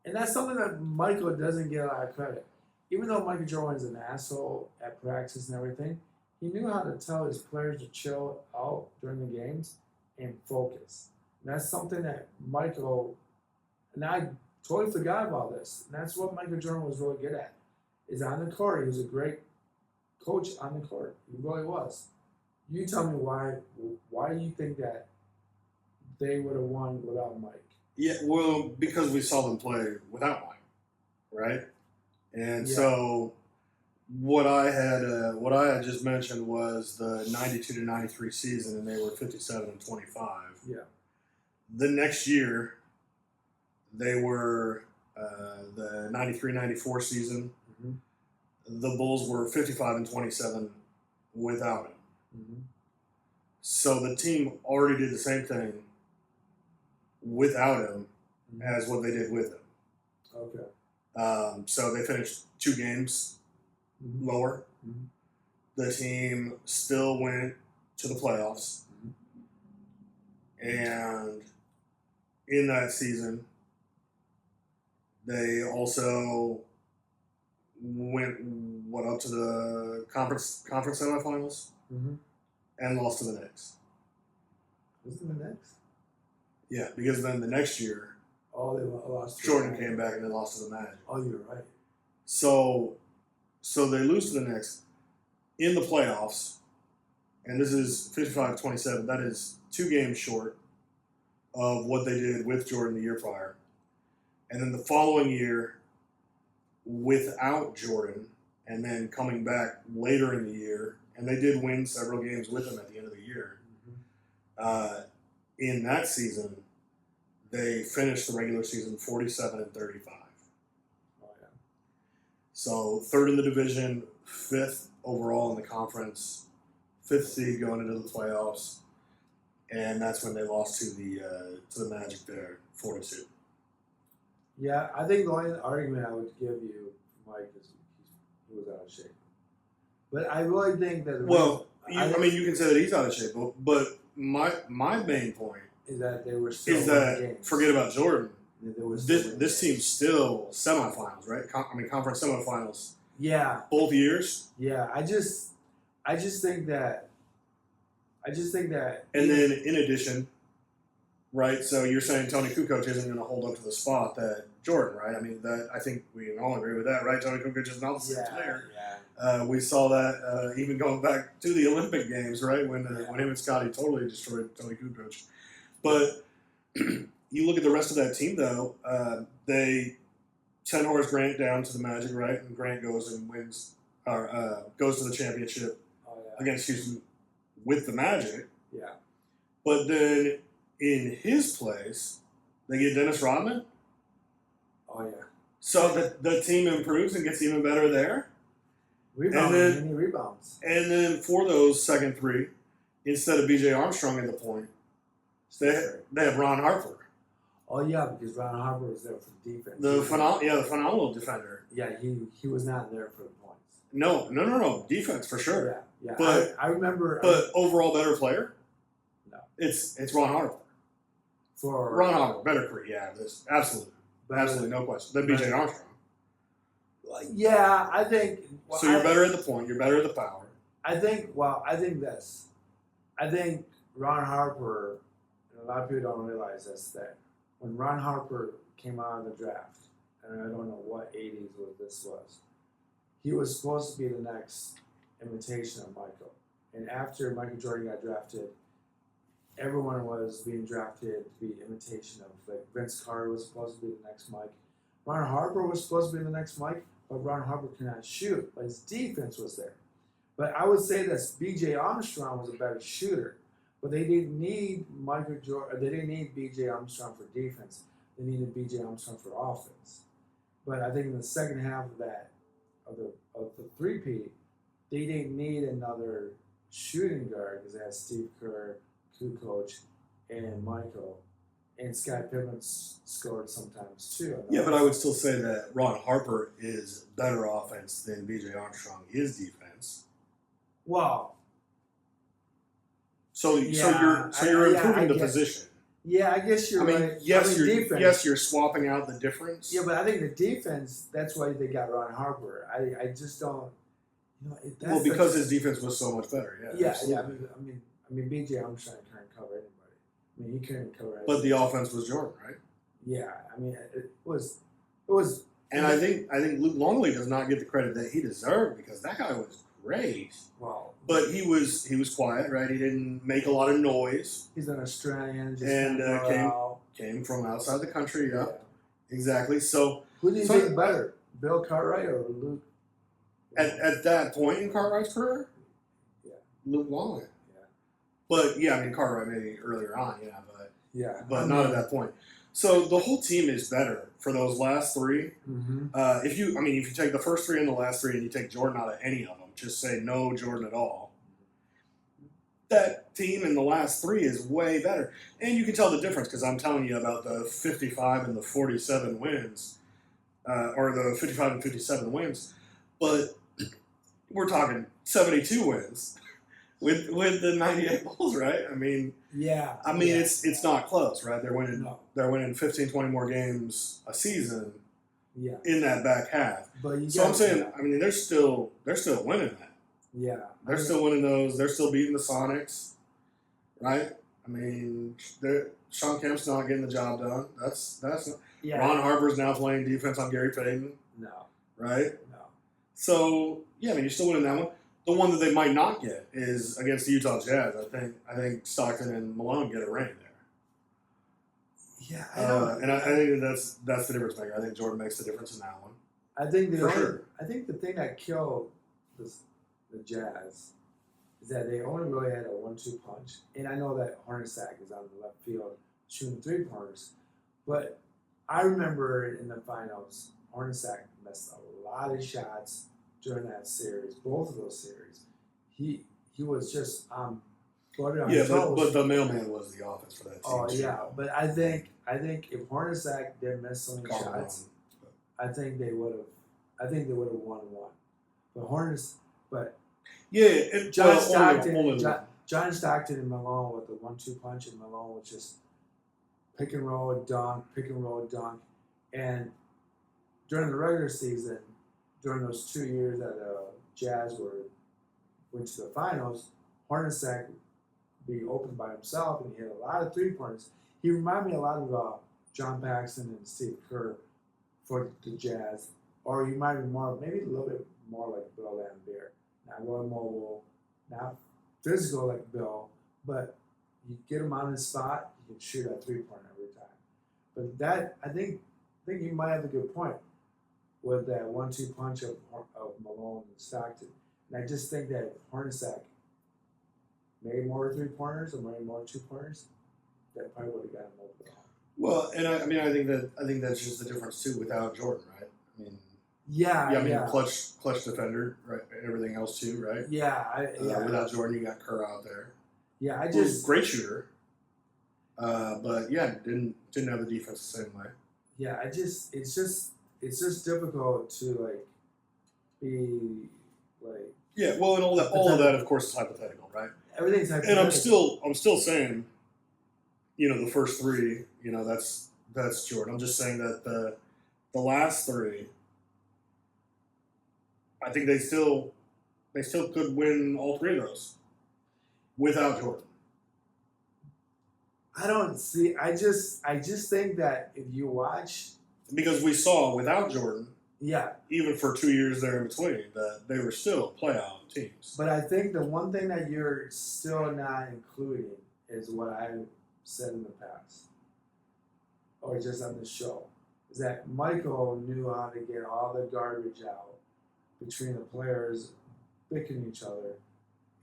and that's something that Michael doesn't get a lot of credit. Even though Michael Jordan is an asshole at practice and everything, he knew how to tell his players to chill out during the games and focus. And that's something that Michael, and I totally forgot about this. And that's what Michael Jordan was really good at. Is on the court. He was a great coach on the court. He really was. You tell me why do you think that they would have won without Mike? Yeah, well, because we saw them play without Mike, right? And so what I had just mentioned was the 92 to 93 season, and they were 57 and 25. Yeah. The next year, they were the 93-94 season. Mm-hmm. The Bulls were 55 and 27 without him. Mm-hmm. So the team already did the same thing without him as what they did with him. Okay. So they finished 2 games lower. Mm-hmm. The team still went to the playoffs. Mm-hmm. And in that season, they also went up to the conference semifinals and lost to the Knicks. Was it the Knicks? Yeah, because then the next year, they lost. Jordan came back and they lost to the Magic. Oh, you're right. So they lose to the Knicks in the playoffs, and this is 55-27. That is 2 games short of what they did with Jordan the year prior. And then the following year, without Jordan, and then coming back later in the year, and they did win several games with him at the end of the year. Mm-hmm. In that season, they finished the regular season 47 and 35. Oh, yeah. So 3rd in the division, 5th overall in the conference, 5th seed going into the playoffs, and that's when they lost to the Magic there, 4-2. Yeah, I think the only argument I would give you, Mike, is he was out of shape. But I really think that. You can say that he's out of shape, but my main point is that they were still is winning that games. forget about Jordan. They were still winning This games. team's still semifinals, right? Conference semifinals. Yeah, Both years. yeah. I just think that. And then in addition, right? So you're saying Tony Kukoc isn't going to hold up to the spot that Jordan, right? I mean, I think we can all agree with that, right? Tony Kukoc is not the same player. Yeah. We saw that even going back to the Olympic Games, right? When him and Scotty totally destroyed Tony Kukoc. But you look at the rest of that team, though. They send Horace Grant down to the Magic, right? And Grant goes and wins, or goes to the championship against Houston with the Magic. Yeah. But then in his place, they get Dennis Rodman. Oh yeah. So the team improves and gets even better there. Many rebounds. And then for those second three, instead of B.J. Armstrong at the point, they have Ron Harper. Oh yeah, because Ron Harper was there for the defense. The phenomenal defender. Yeah, he was not there for the points. No. Defense for sure. Yeah. But I remember. But overall better player? No. It's Ron Harper. For Ron Harper, better career, yeah. Absolutely, no question. Than B.J. Armstrong. Yeah, I think. Well, so you're better at the point. You're better at the power. I think this. I think Ron Harper, and a lot of people don't realize this, that when Ron Harper came out of the draft, and I don't know what 80s this was, he was supposed to be the next imitation of Michael. And after Michael Jordan got drafted, everyone was being drafted to be imitation of, like Vince Carter was supposed to be the next Mike. Ron Harper was supposed to be the next Mike, but Ron Harper could not shoot, but his defense was there. But I would say that B.J. Armstrong was a better shooter, but they didn't need Michael Jordan. They didn't need B.J. Armstrong for defense. They needed B.J. Armstrong for offense. But I think in the second half of the three-peat, they didn't need another shooting guard because they had Steve Kerr, Kukoc, and Michael. And Scott Pippen scored sometimes too. Yeah, but I would still say that Ron Harper is better offense than B.J. Armstrong is defense. Well, so you're improving the position. Yeah, I guess you're right. Yes, you're swapping out the difference. Yeah, but I think the defense. That's why they got Ron Harper. I just don't. Because his defense was so much better. Yeah. I mean, B.J. Armstrong couldn't cover anybody. I mean, he couldn't cover anybody. But the offense was Jordan, right? Yeah, I mean, it was. And I think Luke Longley does not get the credit that he deserved because that guy was great. Wow. But he was quiet, right? He didn't make a lot of noise. He's an Australian, came from outside the country. Yeah, exactly. So who do you think better, Bill Cartwright or Luke? At that point in Cartwright's career, Luke Longley. Yeah. But yeah, I mean Cartwright maybe earlier on, but not at that point. So the whole team is better for those last three. Mm-hmm. If you take the first three and the last three and you take Jordan out of any of them, just say no Jordan at all, that team in the last three is way better. And you can tell the difference because I'm telling you about the 55 and the 47 wins, or the 55 and 57 wins. But we're talking 72 wins with the 98 Bulls, right? I mean, it's not close, right? They're winning 15, 20 more games a season. Yeah. In that back half. I'm saying, I mean, they're still winning that. Yeah. They're still winning those. They're still beating the Sonics, right? I mean, Sean Kemp's not getting the job done. That's not. Yeah. Ron Harper's now playing defense on Gary Payton. No. Right? No. So, yeah, I mean, you're still winning that one. The one that they might not get is against the Utah Jazz. I think Stockton and Malone get a ring there. Yeah, I think that's the difference maker. I think Jordan makes the difference in that one. I think I think the thing that killed the Jazz is that they only really had a 1-2 punch. And I know that Hornacek is on the left field shooting 3-pointers, but I remember in the finals, Hornacek missed a lot of shots during that series, both of those series. He was just but the mailman was the offense for that team. Oh yeah, but I think if Hornacek didn't miss so many shots, I think they would have won one. But John John Stockton and Malone with the 1-2 punch, and Malone was just pick and roll, dunk, pick and roll, dunk. And during the regular season, during those 2 years that Jazz went to the finals, Hornacek be open by himself, and he hit a lot of 3-pointers. He reminded me a lot of John Paxson and Steve Kerr for the Jazz, or he might be maybe a little bit more like Bill Laimbeer. Not going mobile, not physical like Bill, but you get him on his spot, you can shoot a 3-pointer every time. But that I think you might have a good point with that 1-2 punch of Malone and Stockton. And I just think that Hornacek made more 3-pointers or made more 2-pointers, that probably would have got him over the hump. Well, and I think that's just the difference too without Jordan, right? I mean, clutch defender, right? And everything else too, right? Without Jordan, you got Kerr out there. Yeah, great shooter, but yeah, didn't have the defense the same way. Yeah, it's just difficult to like be like. Yeah, well, and all of that, of course, is hypothetical, right? Everything's hypothetical. And I'm still saying, the first 3, that's Jordan. I'm just saying that the last 3, I think they still could win all 3 of those without Jordan. I don't see. I just think that if you watch, because we saw without Jordan, yeah, even for 2 years there in between, that they were still playoff teams. But I think the one thing that you're still not including is what I've said in the past, or just on the show, is that Michael knew how to get all the garbage out between the players picking each other,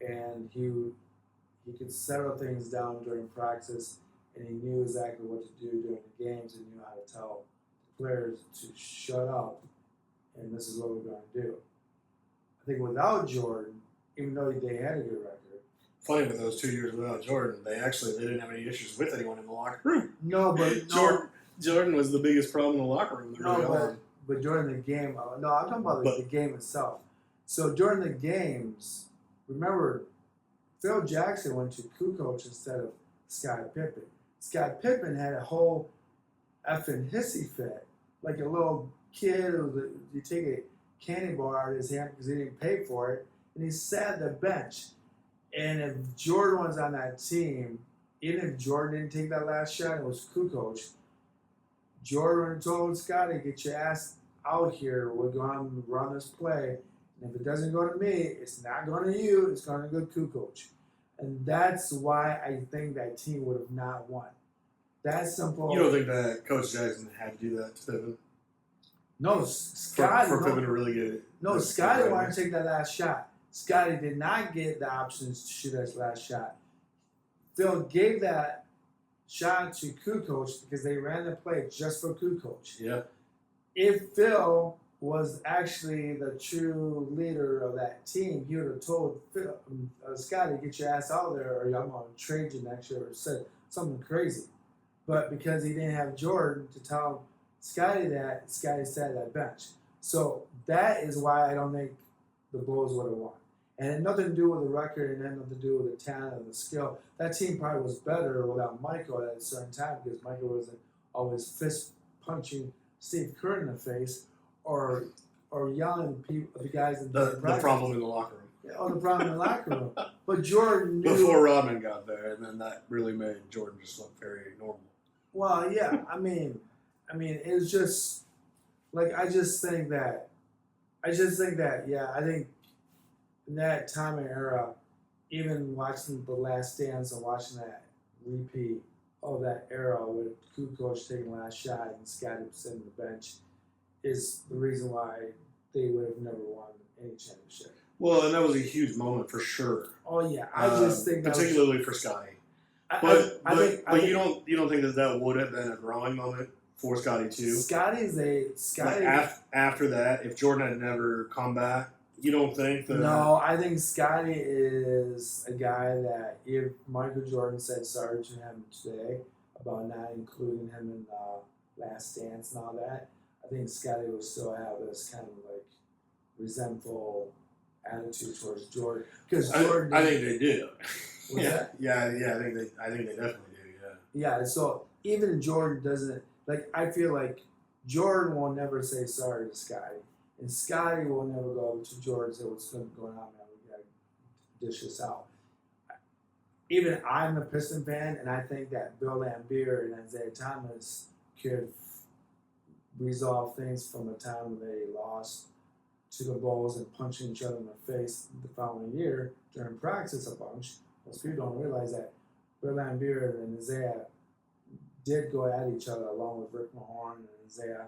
and he could settle things down during practice, and he knew exactly what to do during the games, and knew how to tell the players to shut up, and this is what we're going to do. I think without Jordan, even though they had a good record. Funny, with those 2 years without Jordan, they didn't have any issues with anyone in the locker room. No, but Jordan was the biggest problem in the locker room. But during the game, I'm talking about the game itself. So during the games, remember, Phil Jackson went to Kukoc instead of Scottie Pippen. Scottie Pippen had a whole effing hissy fit, like a little kid who you take a candy bar out of his hand because he didn't pay for it, and he sat at the bench. And if Jordan was on that team, even if Jordan didn't take that last shot, it was Kukoc. Jordan told Scottie, "Get your ass out here. We're going to run this play. And if it doesn't go to me, it's not going to you. It's going to go to Kukoc." And that's why I think that team would have not won. That's simple. You don't think that Coach Jackson had to do that to Pippen? No, Scottie. For Pippen to really get it. No, Scottie wanted to take that last shot. Scottie did not get the options to shoot that last shot. Phil gave that shot to Kukoc because they ran the play just for Kukoc. Yeah. If Phil was actually the true leader of that team, he would have told Scottie, "Get your ass out there, or I'm going to trade you next year," or said something crazy. But because he didn't have Jordan to tell Scottie that, Scottie sat at that bench. So that is why I don't think the Bulls would have won. And it had nothing to do with the record, and it had nothing to do with the talent and the skill. That team probably was better without Michael at a certain time because Michael wasn't always fist punching Steve Kerr in the face or yelling the guys in the problem in the locker room. Yeah, the problem in the locker room. But Jordan knew before Rodman got there, and then that really made Jordan just look very normal. Well, yeah, I mean, it's just like I think that, yeah, I think in that time and era, even watching The Last Dance and watching that repeat of that era with Kukoc taking the last shot and Scottie sitting on the bench is the reason why they would have never won any championship. Well, and that was a huge moment for sure. Oh yeah, I just think particularly for Scottie. But you don't think that would have been a growing moment for Scottie too? Scottie. After that, if Jordan had never come back, you don't think that? No, I think Scottie is a guy that if Michael Jordan said sorry to him today about not including him in Last Dance and all that, I think Scottie will still have this kind of like resentful attitude towards Jordan because I Jordan. think they do. What's that? Yeah. I think they definitely do. Yeah. So even Jordan doesn't like. I feel like Jordan will never say sorry to Scotty, and Scotty will never go to Jordan and say what's going on, man. We gotta dish this out. Even I'm a Piston fan, and I think that Bill Laimbeer and Isaiah Thomas could resolve things from the time when they lost to the Bulls and punching each other in the face the following year during practice a bunch. Most people don't realize that Bill Laimbeer and Isaiah did go at each other along with Rick Mahorn and Isaiah.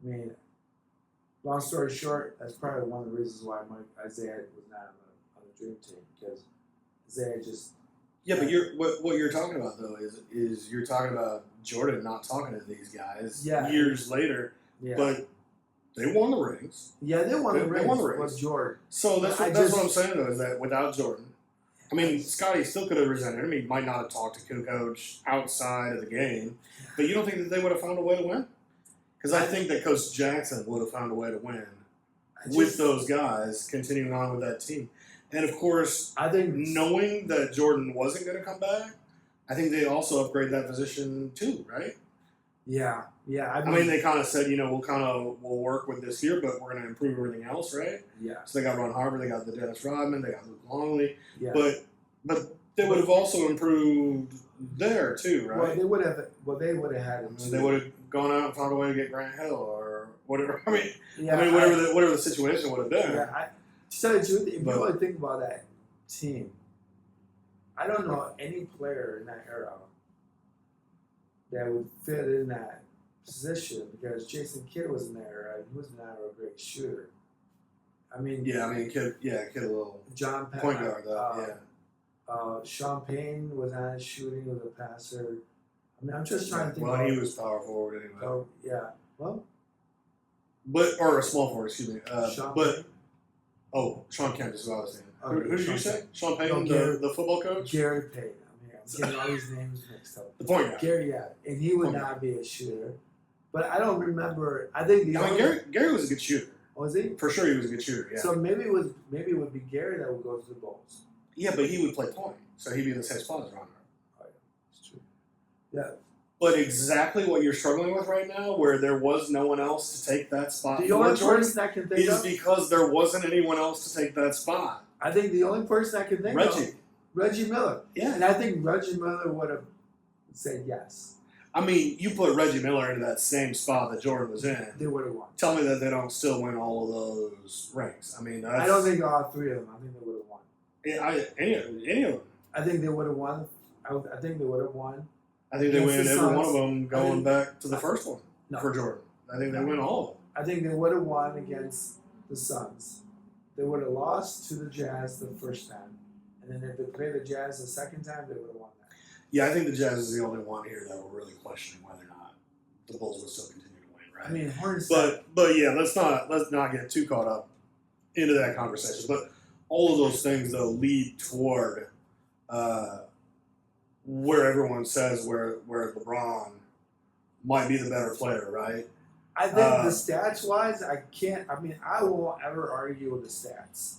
I mean, long story short, that's probably one of the reasons why Isaiah was not on the Dream Team because Isaiah just. Yeah, but what you're talking about though is you're talking about Jordan not talking to these guys years later, but they won the rings. Yeah, they won the rings with Jordan. So that's what I'm saying though is that without Jordan, I mean Scotty still could have resented him. He might not have talked to Coach outside of the game, but you don't think that they would have found a way to win? Because I think that Coach Jackson would have found a way to win with those guys continuing on with that team. And of course, I think knowing that Jordan wasn't going to come back, I think they also upgrade that position too, right? Yeah. I mean, they kind of said, we'll work with this here, but we're going to improve everything else, right? Yeah. So they got Ron Harper, they got the Dennis Rodman, they got Luke Longley, yeah. but they would have also improved there too, right? Well, they would have. Well, they would have had it too. They would have gone out and found a way to get Grant Hill or whatever. I mean, yeah, whatever the situation would have been. Yeah. To tell you the truth, if you really think about that team, I don't know any player in that era that would fit in that position because Jason Kidd was in that era. He was not a great shooter. I mean, Kidd a little John point guard though. Sean Payne was not shooting, he was a passer. I mean, I'm just trying to think. Well, he was power forward anyway. Yeah. Well, or a small forward, excuse me. Sean Sean Kemp is what I was saying. Okay, Who did you say? Sean Payne, the football coach? Gary Payne. I'm getting all these names mixed up. The point guard. Gary, and he would not be a shooter. But I don't remember. I think Gary was a good shooter. Was he? For sure, he was a good shooter. Yeah. So maybe it would be Gary that would go to the Bulls. Yeah, but he would play point, so he'd be in the same spot as Ron. Oh, yeah, that's true. Yeah. But exactly what you're struggling with right now, where there was no one else to take that spot the only person I can think is of because there wasn't anyone else to take that spot. I think the only person I can think of Reggie Miller. Yeah. And I think Reggie Miller would have said yes. I mean, you put Reggie Miller into that same spot that Jordan was in. They would have won. Tell me that they don't still win all of those rings. I mean, I don't think all three of them. I think they would have won. Yeah, any of them. I think they would have won. I think they would have won. I think they win every one of them going back to the first one for Jordan. I think they win all of them. I think they would have won against the Suns. They would have lost to the Jazz the first time. And then if they played the Jazz the second time, they would have won that. Yeah, I think the Jazz is the only one here that we're really questioning whether or not the Bulls will still continue to win, right? I mean, Hornets. But yeah, let's not get too caught up into that conversation. But all of those things though lead toward where everyone says where LeBron might be the better player, right? I think the stats wise, I won't ever argue with the stats.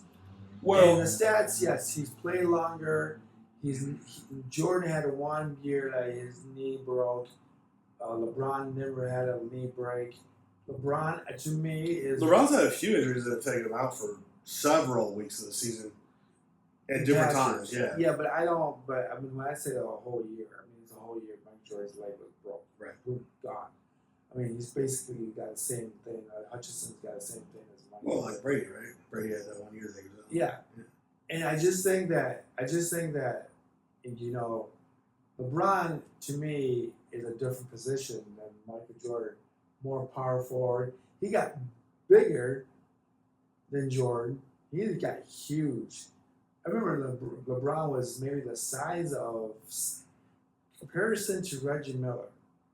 Well, and the stats, yes, he's played longer. Jordan had 1 year that his knee broke. LeBron never had a knee break. LeBron, to me, LeBron's had a few injuries that have taken him out for several weeks of the season at different times. Yeah. Yeah, but I don't. But I mean, when I say a whole year, I mean it's a whole year. Mike Jordan's leg was broke. Right. Boom, gone. I mean, he's basically got the same thing. Hutchinson's got the same thing as Mike. Well, like Brady, right? Brady had that 1 year that he was out. Yeah. And I just think that LeBron to me is a different position than Michael Jordan. More power forward. He got bigger than Jordan. He got huge. I remember LeBron was maybe the size of comparison to Reggie Miller.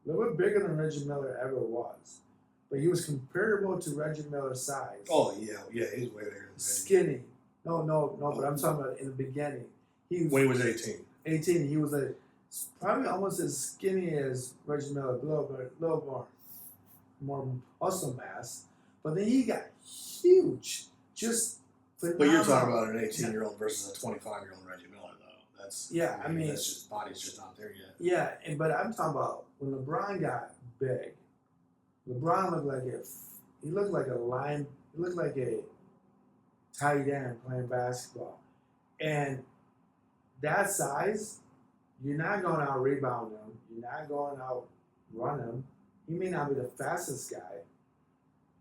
A little bit bigger than Reggie Miller ever was. But he was comparable to Reggie Miller's size. Oh, yeah, he's way bigger than Skinny. No, but I'm talking about in the beginning. When he was 18. 18, he was probably almost as skinny as Reggie Miller, a little more muscle mass. But then he got huge just But you're talking about an 18-year-old versus a 25-year-old Reggie Miller, though. That's I mean that's just body's just not there yet. Yeah, but I'm talking about when LeBron got big. LeBron looked like he looked like a line. He looked like a tight end playing basketball, and that size, you're not going out rebound him. You're not going out run him. He may not be the fastest guy.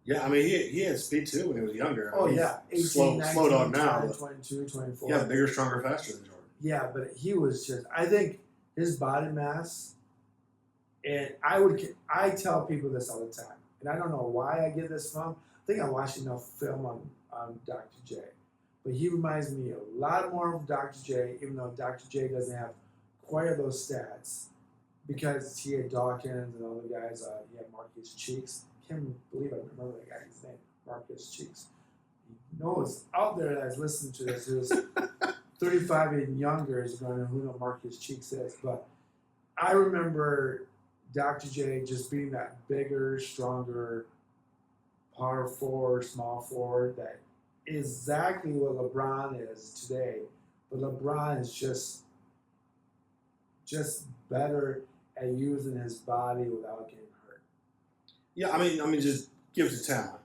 Yeah, I mean, he had speed too when he was younger. Oh, yeah. 18, slow 19, dog 20, now. 22, 24. Yeah, bigger, stronger, faster than Jordan. Yeah, but he was just, I think his body mass, and I tell people this all the time, and I don't know why I get this from. I think I watched enough film on Dr. J. But he reminds me a lot more of Dr. J, even though Dr. J doesn't have quite those stats, because he had Dawkins and other guys. He had Marcus Cheeks. Can't believe I remember that guy's name, Marcus Cheeks. You know, it's out there that's listening to this who's 35 and younger is going to who know Marcus Cheeks is. But I remember Dr. J just being that bigger, stronger, power forward, small forward that is exactly what LeBron is today. But LeBron is just better at using his body without getting hurt. Yeah, I mean, just gives it talent.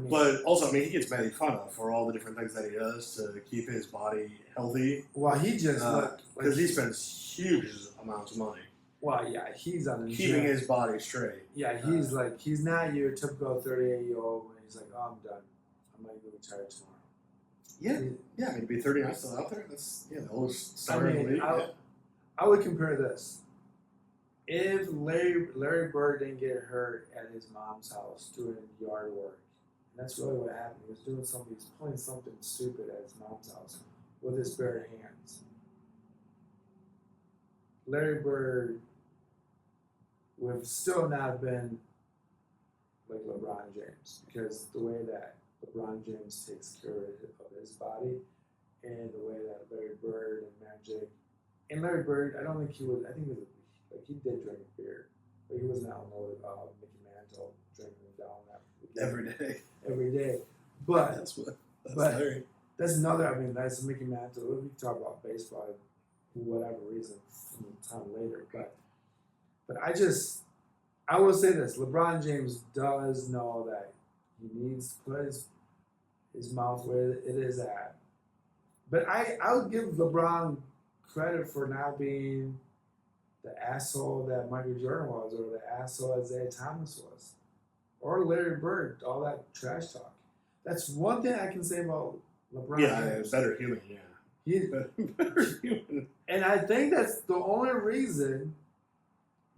But also, I mean, he gets made fun of for all the different things that he does to keep his body healthy. Well, he just because he spends huge amounts of money. Well, yeah, he's on the keeping his body straight. Yeah, he's not your typical 38-year-old when he's like, oh, I'm done. I might go retire tomorrow. Yeah. I mean, to be 39 still out there. That's the oldest star in the league. I would compare this. If Larry Bird didn't get hurt at his mom's house doing yard work, and that's really what happened. He was pulling something stupid at his mom's house with his bare hands. Larry Bird would have still not been like LeBron James, because the way that LeBron James takes care of his body and the way that Larry Bird and Magic, and Larry Bird, I don't think he was, I think he was he did drink beer, but he was not unloaded Mickey Mantle drinking down that every day. But that's Larry. That's another. I mean, that's Mickey Mantle. We can talk about baseball for whatever reason some time later. But I will say this: LeBron James does know that he needs to put his mouth where it is at. But I would give LeBron credit for not being the asshole that Michael Jordan was, or the asshole that Isaiah Thomas was, or Larry Bird, all that trash talk. That's one thing I can say about LeBron. Yeah, better human, yeah. He's better human. And I think that's the only reason,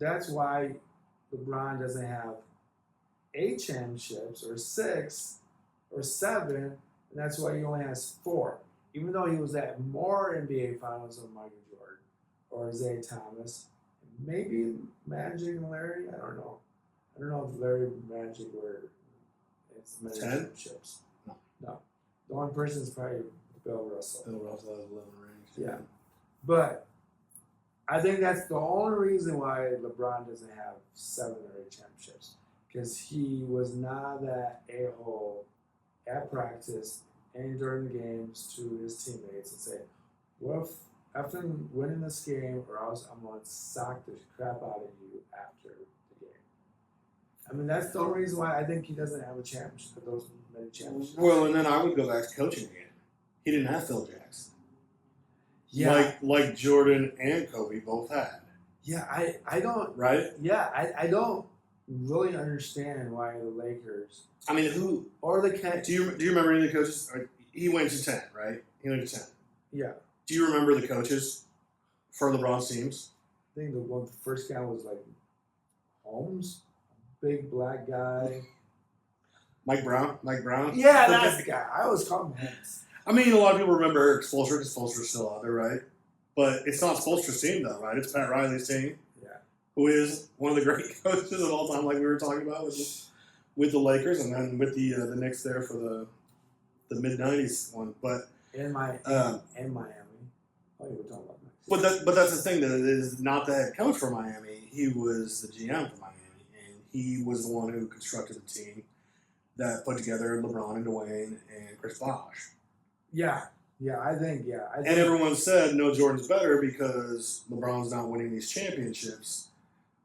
that's why LeBron doesn't have 8 championships, or 6, or 7, and that's why he only has 4. Even though he was at more N.B.A. finals than Michael Jordan, or Isaiah Thomas, maybe Magic and Larry. I don't know. I don't know if Larry and Magic were many championships. No. The one person is probably Bill Russell. Bill Russell has 11 rings. Yeah. But I think that's the only reason why LeBron doesn't have 7 or 8 championships. Because he was not that a-hole at practice and during the games to his teammates and say, what if after winning this game, or else I'm going to sock the crap out of you after the game. I mean, that's the only reason why I think he doesn't have a championship, those many championships. Well, and then I would go back to coaching again. He didn't have Phil Jackson. Yeah. Like Jordan and Kobe both had. Yeah, I don't. Right? Yeah, I don't really understand why the Lakers. I mean, who. Or the Cavs. Do you remember any of the coaches? He went to 10, right? He went to 10. Yeah. Do you remember the coaches for LeBron's teams? I think the first guy was like Holmes, big black guy. Mike Brown. Yeah, that's the guy. I always call him Holmes. I mean, a lot of people remember Eric Spoelstra because Spoelstra's still out there, right? But it's not Spoelstra's team, though, right? It's Pat Riley's team. Yeah. Who is one of the great coaches of all time, like we were talking about with the Lakers, and then with the Knicks there for the mid-'90s one. But and Miami. Oh, you were talking about Knicks. But that's the thing, that it is not the head coach for Miami. He was the GM for Miami, and he was the one who constructed the team. that put together LeBron and Dwayne and Chris Bosh. Yeah, I think. And everyone said no, Jordan's better because LeBron's not winning these championships.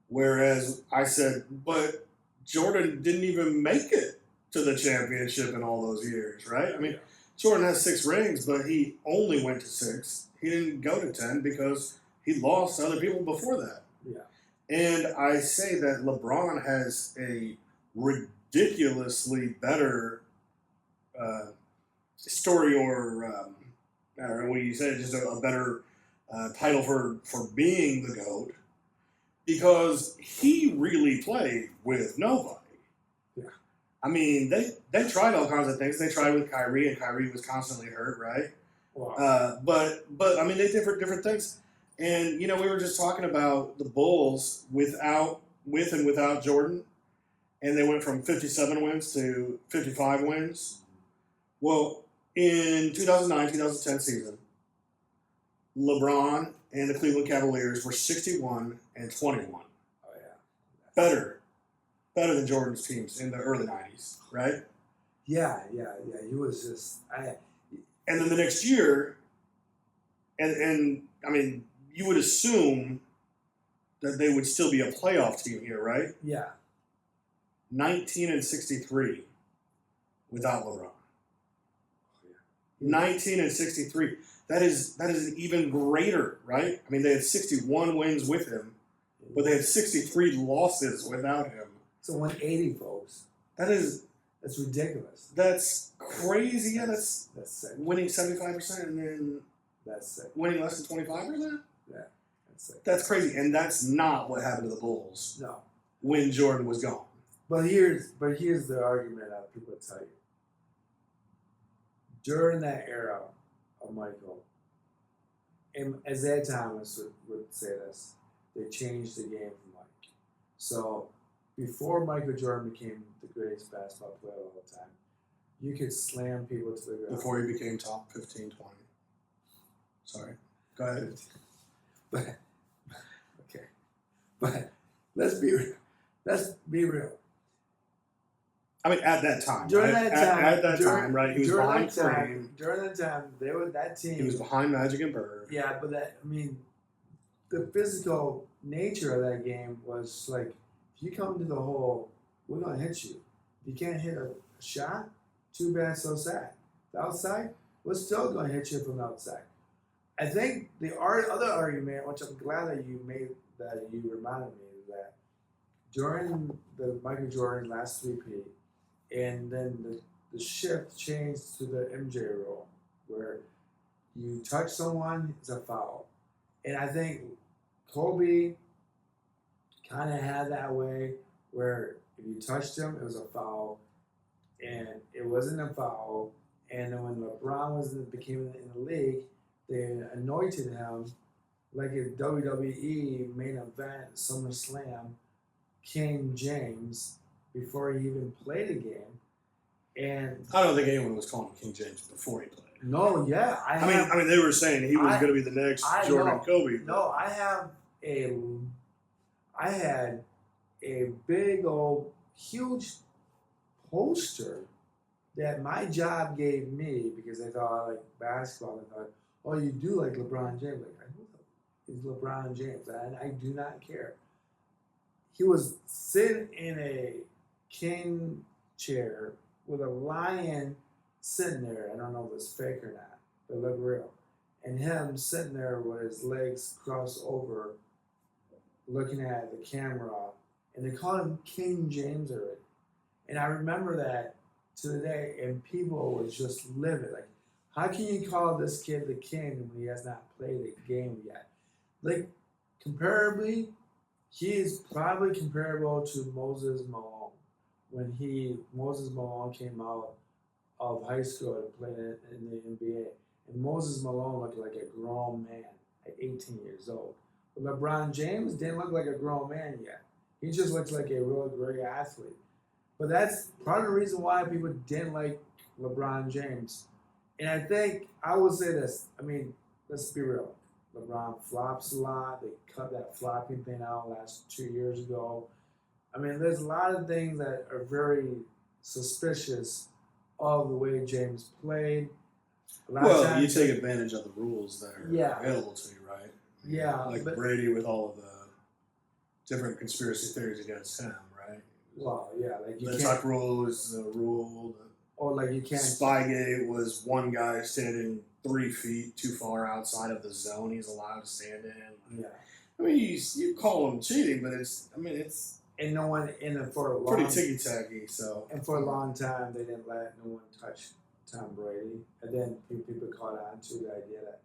Whereas I said, but Jordan didn't even make it to the championship in all those years, right? I mean, Jordan has 6 rings, but he only went to 6. He didn't go to 10 because he lost to other people before that. Yeah. And I say that LeBron has a ridiculously better story, or I don't know what you say, just a better title for being the GOAT, because he really played with nobody. Yeah. I mean, they tried all kinds of things. They tried with Kyrie, and Kyrie was constantly hurt, right? Wow. But I mean, they did different things. And we were just talking about the Bulls with and without Jordan, and they went from 57 wins to 55 wins. Well, in 2009-2010 season, LeBron and the Cleveland Cavaliers were 61 and 21. Oh yeah. Better than Jordan's teams in the early 90s, right? Yeah. He was just And then the next year, and I mean, you would assume that they would still be a playoff team here, right? Yeah. 19 and 63 without LeBron. 19 and 63. That is even greater, right? I mean, they had 61 wins with him, but they had 63 losses without him. So 180, folks. That's ridiculous. That's crazy. Yeah, that's sick. Winning 75% and then That's sick. winning less than 25%. Yeah, that's sick. That's crazy, and that's not what happened to the Bulls. No. When Jordan was gone. But here's the argument that people tell you. During that era of Michael, and Isaiah Thomas would say this, they changed the game for Mike. So before Michael Jordan became the greatest basketball player of all time, you could slam people to the ground. Before he became top 15, 20. Sorry. Go ahead. But okay. But let's be real. I mean, at that time. During right? that time, right? He was behind Kareem. During that time, that team. He was behind Magic and Bird. Yeah, but the physical nature of that game was like, if you come to the hole, we're gonna hit you. If you can't hit a shot, too bad, so sad. The outside, we're still gonna hit you from the outside. I think the other argument, which I'm glad that you reminded me, is that during the Michael Jordan last three-peat, and then the shift changed to the MJ rule, where you touch someone, it's a foul. And I think Kobe kind of had that way, where if you touched him, it was a foul, and it wasn't a foul. And then when LeBron became in the league, they anointed him like a WWE main event, SummerSlam, King James, before he even played a game. And I don't think anyone was calling him King James before he played. No, yeah. I mean, they were saying he was going to be the next Jordan Kobe. No, I had a big old, huge poster that my job gave me because I thought I liked basketball. I thought, oh, you do like LeBron James. Like, who is LeBron James? And I do not care. He was sitting in a king chair with a lion sitting there. I don't know if it's fake or not, but it looked real. And him sitting there with his legs crossed over, looking at the camera. And they called him King James already. And I remember that to the day, and people were just livid. Like, how can you call this kid the king when he has not played a game yet? Like, comparably, he is probably comparable to Moses Malone. When Moses Malone came out of high school and played in the N.B.A. And Moses Malone looked like a grown man at 18 years old. But LeBron James didn't look like a grown man yet. He just looks like a real great athlete. But that's part of the reason why people didn't like LeBron James. And I think, I will say this, I mean, let's be real. LeBron flops a lot. They cut that flopping thing out last 2 years ago. I mean, there's a lot of things that are very suspicious of the way James played. A lot of Well, times, you take advantage of the rules that are Yeah. available to you, right? Yeah, Like but- Brady with all of the different conspiracy theories against him, right? well, yeah, like you The can't, tuck rule is the rule. or like you The can't. Spygate was one guy standing 3 feet too far outside of the zone he's allowed to stand in. Yeah, I mean, you call him cheating, but it's and no one in it for a long. pretty ticky tacky. So And for a long time, they didn't let no one touch Tom Brady. And then people caught on to the idea that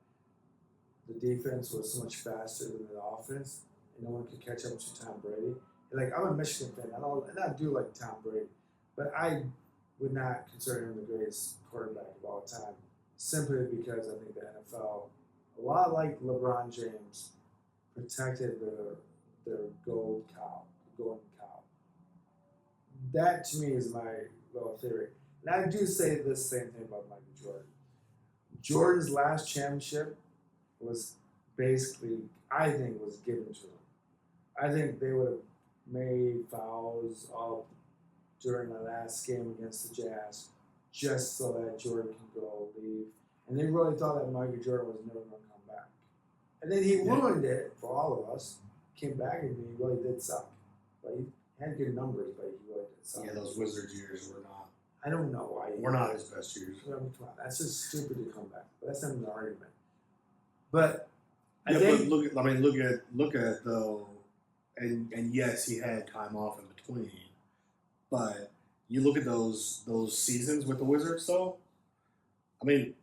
the defense was so much faster than the offense, and no one could catch up to Tom Brady. And like, I'm a Michigan fan, and I do like Tom Brady, but I would not consider him the greatest quarterback of all time, simply because I think the NFL, a lot like LeBron James, protected their golden cow. That to me is my little theory. And I do say this same thing about Michael Jordan. Jordan's last championship was basically, I think, was given to him. I think they would have made fouls up during the last game against the Jazz just so that Jordan can go leave. And they really thought that Michael Jordan was never going to come back. And then he ruined it for all of us. Came back and he really did suck. But he had good numbers, but he really did suck. yeah, those Wizards years were not. I don't know why. We're not his best years. Come on, that's just stupid to come back. But that's not an argument. But I Yeah, think but look at though, and yes, he had time off in between, but you look at those seasons with the Wizards though. I mean,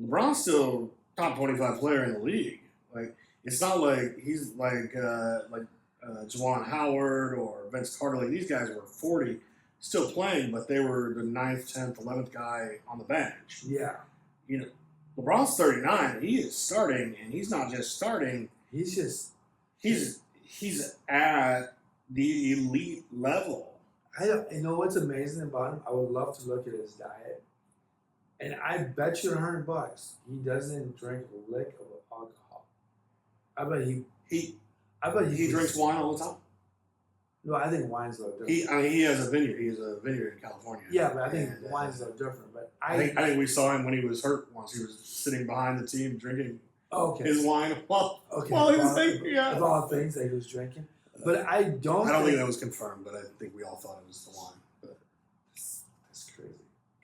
LeBron's still top 25 player in the league. Like, it's not like he's like Juwan Howard or Vince Carter. Like, these guys were 40, still playing, but they were the 9th, 10th, 11th guy on the bench. yeah, You know, LeBron's 39. He is starting, and he's not just starting. he's just. He's at the elite level. I don't. You know what's amazing about him? I would love to look at his diet, and I bet you $100 he doesn't drink a lick of alcohol. I bet he. I bet He drinks wine all the time. No, I think wine's a little different. He has a vineyard. He has a vineyard in California. Yeah, but I think And, wine's a little different. But I think we saw him when he was hurt once. He was sitting behind the team drinking okay. his wine while Okay. he was there. Yeah. Of all things that he was drinking. But I don't think that was confirmed, but I think we all thought it was the wine. But that's crazy.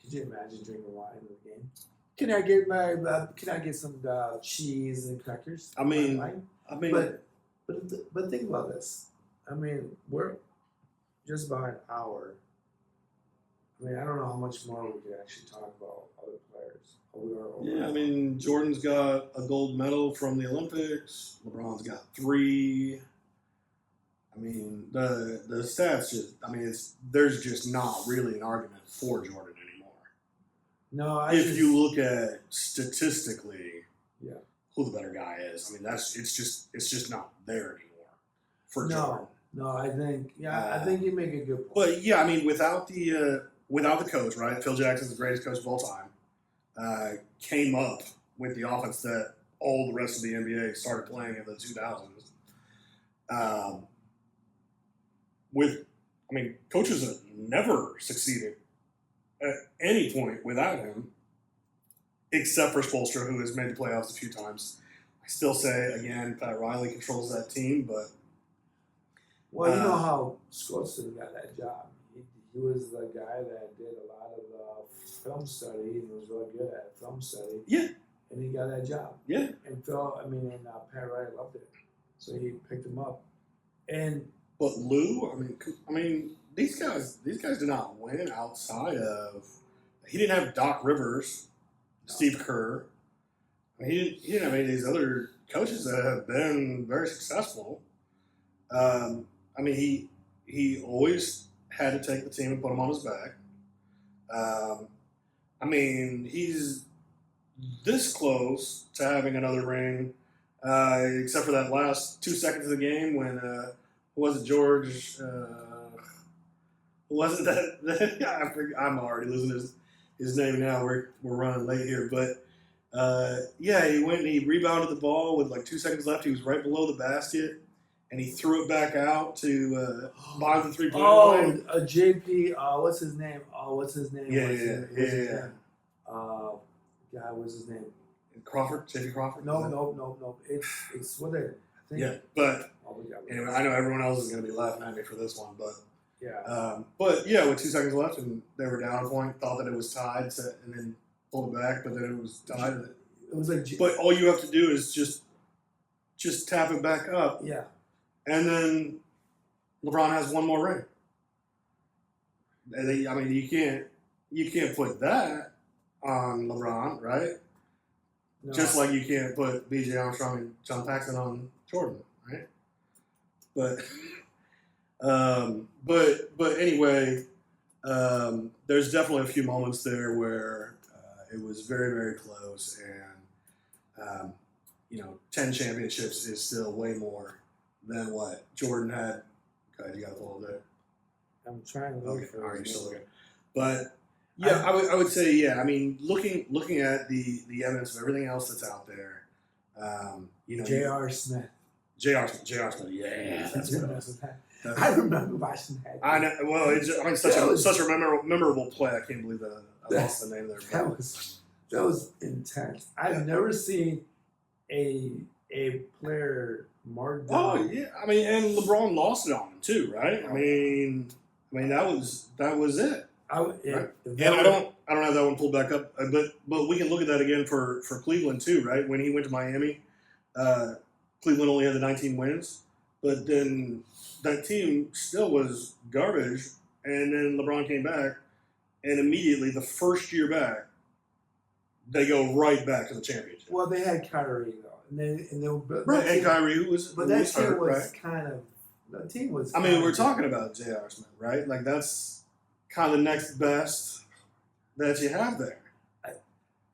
Could you imagine drinking wine in the game? Can I get some cheese and crackers? I mean, but think about this. I mean, we're just about an hour. I mean, I don't know how much more we could actually talk about other players. yeah, I mean, Jordan's got a gold medal from the Olympics. LeBron's got 3. I mean, the stats just. I mean, there's just not really an argument for Jordan anymore. No, if you look at statistically, yeah, who the better guy is. I mean, it's just not there anymore for Jordan. No, I think I think you make a good point. But yeah, I mean, without the coach, right? Phil Jackson's the greatest coach of all time. Came up with the offense that all the rest of the N.B.A. started playing in the 2000s. Coaches have never succeeded at any point without him, except for Spoelstra, who has made the playoffs a few times. I still say, again, Pat Riley controls that team, but... Well, you know how Spoelstra got that job. He was the guy that did a lot of film study and was really good at film study. Yeah. And he got that job. Yeah. And Pat Riley loved it. So he picked him up. But Lou, I mean, these guys did not win outside of. He didn't have Doc Rivers, Steve Kerr. I mean, he didn't have any of these other coaches that have been very successful. I mean, he always had to take the team and put them on his back. I mean, he's this close to having another ring, except for that last 2 seconds of the game when. Who was it, George? Wasn't that? I'm already losing his name now. We're running late here, but he went and he rebounded the ball with like 2 seconds left. He was right below the basket, and he threw it back out to behind the three-point line. JP. What's his name? What's his name? Yeah. God, what's his name? Crawford, JP Crawford. No. It's what they. Yeah, but anyway, I know everyone else is going to be laughing at me for this one, but yeah. But yeah, with 2 seconds left and they were down a point, thought that it was tied, and then pulled it back, but then it was tied. It was like. But all you have to do is just tap it back up. Yeah. And then LeBron has one more ring. And I mean, you can't put that on LeBron, right? No. Just like you can't put B.J. Armstrong and John Paxson on Jordan, right? But anyway, there's definitely a few moments there where it was very, very close, and 10 championships is still way more than what Jordan had. Okay, you got to pull it there. I'm trying to look for. Are you still looking? But yeah, I would say yeah. I mean, looking at the evidence of everything else that's out there, J.R. Smith. J.R. Smith, yeah, that's what it was. I remember watching that. I know. Well, it's such a memorable play. I can't believe that I lost the name there. That was intense. I've never seen a player more. Oh yeah, I mean, and LeBron lost it on him too, right? I mean that was it. Right? And I don't have that one pulled back up, but we can look at that again for Cleveland too, right? When he went to Miami, Cleveland only had the 19 wins, but then that team still was garbage. And then LeBron came back, and immediately the first year back, they go right back to the championship. Well, they had Kyrie though, and they were right. And Kyrie was, but that team hurt, was right? kind of. The team was. I mean, we're talking about J.R. Smith, right? Like that's kind of the next best that you have there.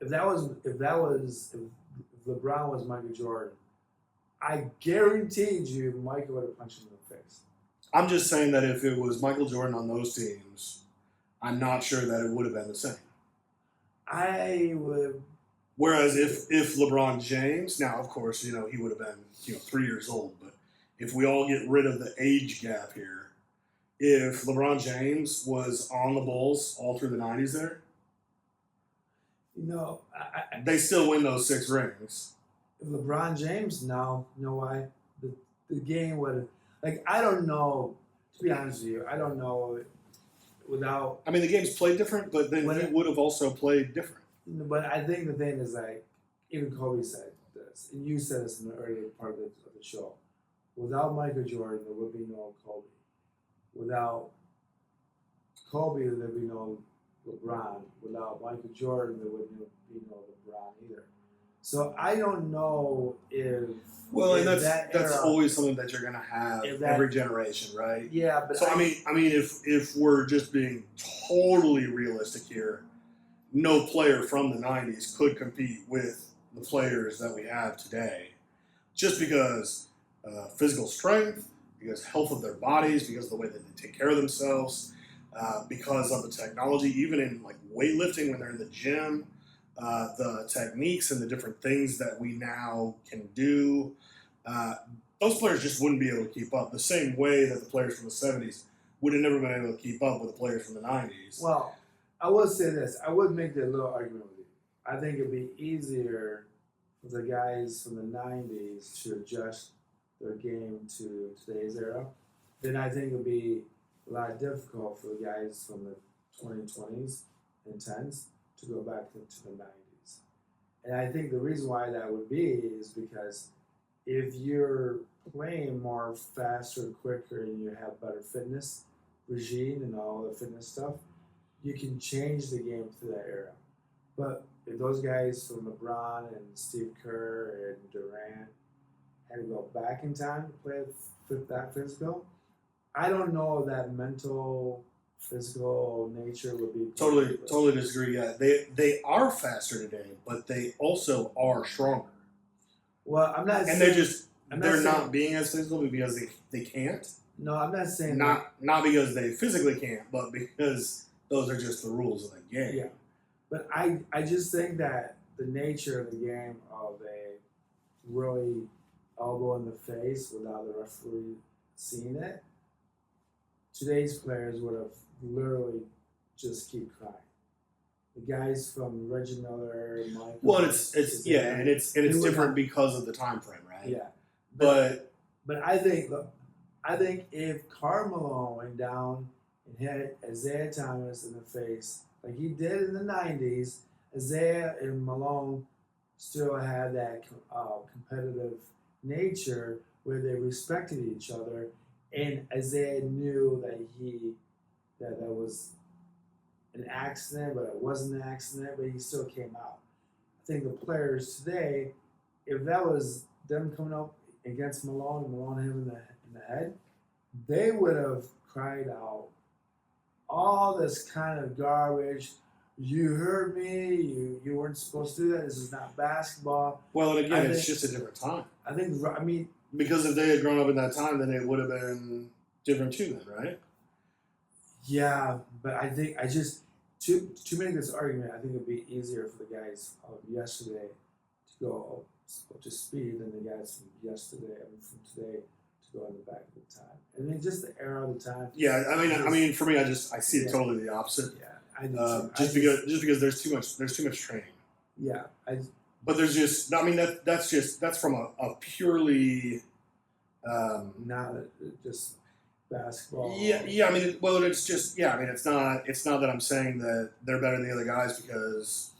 If LeBron was Michael Jordan, I guaranteed you Michael would have punched him in the face. I'm just saying that if it was Michael Jordan on those teams, I'm not sure that it would have been the same. I would. Whereas if LeBron James, now of course he would have been 3 years old, but if we all get rid of the age gap here, if LeBron James was on the Bulls all through the 90s there, they still win those 6 rings. If LeBron James, no, you know why? The game would I don't know. To be honest with you, I don't know. Without, I mean, the game's played different, but then he would have also played different. But I think the thing is even Kobe said this, and you said this in the earlier part of the show. Without Michael Jordan, there would be no Kobe. Without Kobe, there would be no LeBron. Without Michael Jordan, there would be no LeBron either. So I don't know if. Well, and that's always something that you're going to have every generation, right? Yeah, but so I mean, if we're just being totally realistic here, no player from the '90s could compete with the players that we have today, just because physical strength, because health of their bodies, because of the way that they take care of themselves, because of the technology, even in weightlifting when they're in the gym. The techniques and the different things that we now can do, those players just wouldn't be able to keep up the same way that the players from the 70s would have never been able to keep up with the players from the 90s. Well, I would say this. I would make that little argument with you. I think it'd be easier for the guys from the 90s to adjust their game to today's era than I think it'd be a lot difficult for the guys from the 2020s and 10s to go back into the 90s. And I think the reason why that would be is because if you're playing more faster, quicker, and you have better fitness regime and all the fitness stuff, you can change the game to that era. But if those guys from LeBron and Steve Kerr and Durant had to go back in time to play that physical, I don't know if that mental physical nature would be totally disagree. Yeah, they are faster today, but they also are stronger. Well, I'm not. And they're not being as physical because they can't. No, I'm not saying not because they physically can't, but because those are just the rules of the game. Yeah, but I just think that the nature of the game of a really elbow in the face without the referee seeing it, today's players would have literally just keep crying. The guys from Reggie Miller, Michael. Well, it's it's different because of the time frame, right? Yeah, But I think if Carmelo went down and hit Isaiah Thomas in the face like he did in the '90s, Isaiah and Malone still had that competitive nature where they respected each other, and Isaiah knew that was an accident, but it wasn't an accident, but he still came out. I think the players today, if that was them coming up against Malone and Malone hit him in the head, they would have cried out all this kind of garbage. You heard me. You weren't supposed to do that. This is not basketball. well, and again, it's just a different time. I mean, Because if they had grown up in that time, then it would have been different too, then, right? yeah, but I think to make this argument, I think it'd be easier for the guys of yesterday to go up to speed than the guys from yesterday. From today to go in the back of the time. I mean, just the era of the time. Yeah, I mean, for me, I see it totally the opposite. Yeah, I do too. Just because there's too much training. Yeah, But there's just, I mean, that's from a purely. not just basketball. Yeah. I mean, well, it's just, yeah. I mean, it's not that I'm saying that they're better than the other guys because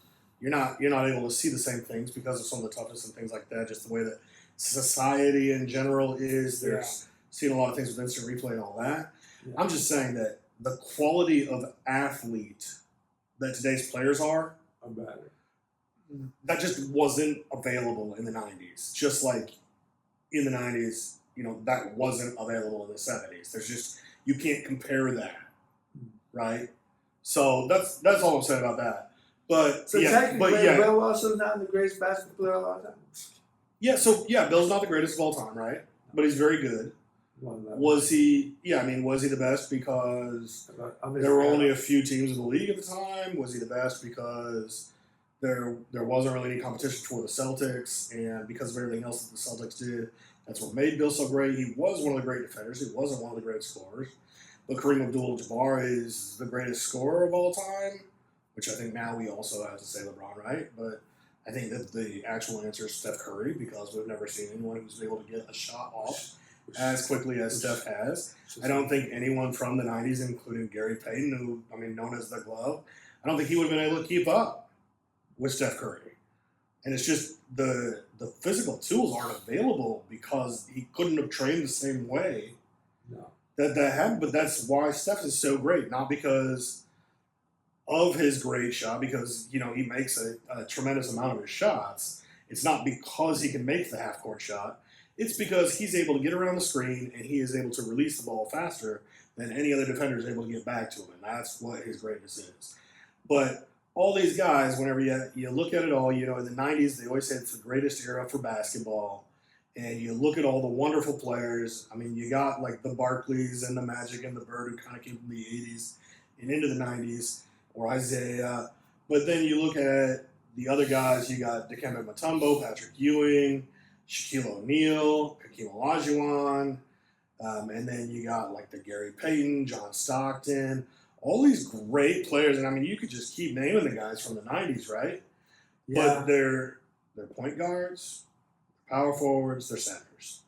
you're not able to see the same things because of some of the toughness and things like that. Just the way that society in general is. There's seeing a lot of things with instant replay and all that. Yeah. I'm just saying that the quality of athlete that today's players are better. That just wasn't available in the 90s. Just like in the 90s, that wasn't available in the 70s. There's just, you can't compare that, right? So that's all I'm saying about that. But so technically, Bill Walsh's not the greatest basketball player of all time. Yeah, Bill's not the greatest of all time, right? But he's very good. Was he? Yeah, I mean, was he the best because there were only a few teams in the league at the time? Was he the best because there wasn't really any competition for the Celtics, and because of everything else that the Celtics did, that's what made Bill so great. He was one of the great defenders. He wasn't one of the great scorers. But Kareem Abdul-Jabbar is the greatest scorer of all time, which I think now we also have to say LeBron, right? But I think that the actual answer is Steph Curry because we've never seen anyone who's able to get a shot off as quickly as Steph has. I don't think anyone from the 90s, including Gary Payton, known as the Glove, I don't think he would have been able to keep up with Steph Curry. And it's just the physical tools aren't available because he couldn't have trained the same way that happened. But that's why Steph is so great, not because of his great shot, because he makes a tremendous amount of his shots. It's not because he can make the half-court shot. It's because he's able to get around the screen and he is able to release the ball faster than any other defender is able to get back to him. And that's what his greatness is. But all these guys, whenever you look at it all, in the 90s, they always say it's the greatest era for basketball. And you look at all the wonderful players. I mean, you got like the Barkleys and the Magic and the Bird who kind of came from the 80s and into the 90s, or Isaiah. But then you look at the other guys, you got Dikembe Mutombo, Patrick Ewing, Shaquille O'Neal, Hakeem Olajuwon, and then you got like the Gary Payton, John Stockton, all these great players. And I mean, you could just keep naming the guys from the 90s, right? Yeah. But they're point guards, power forwards, they're centers.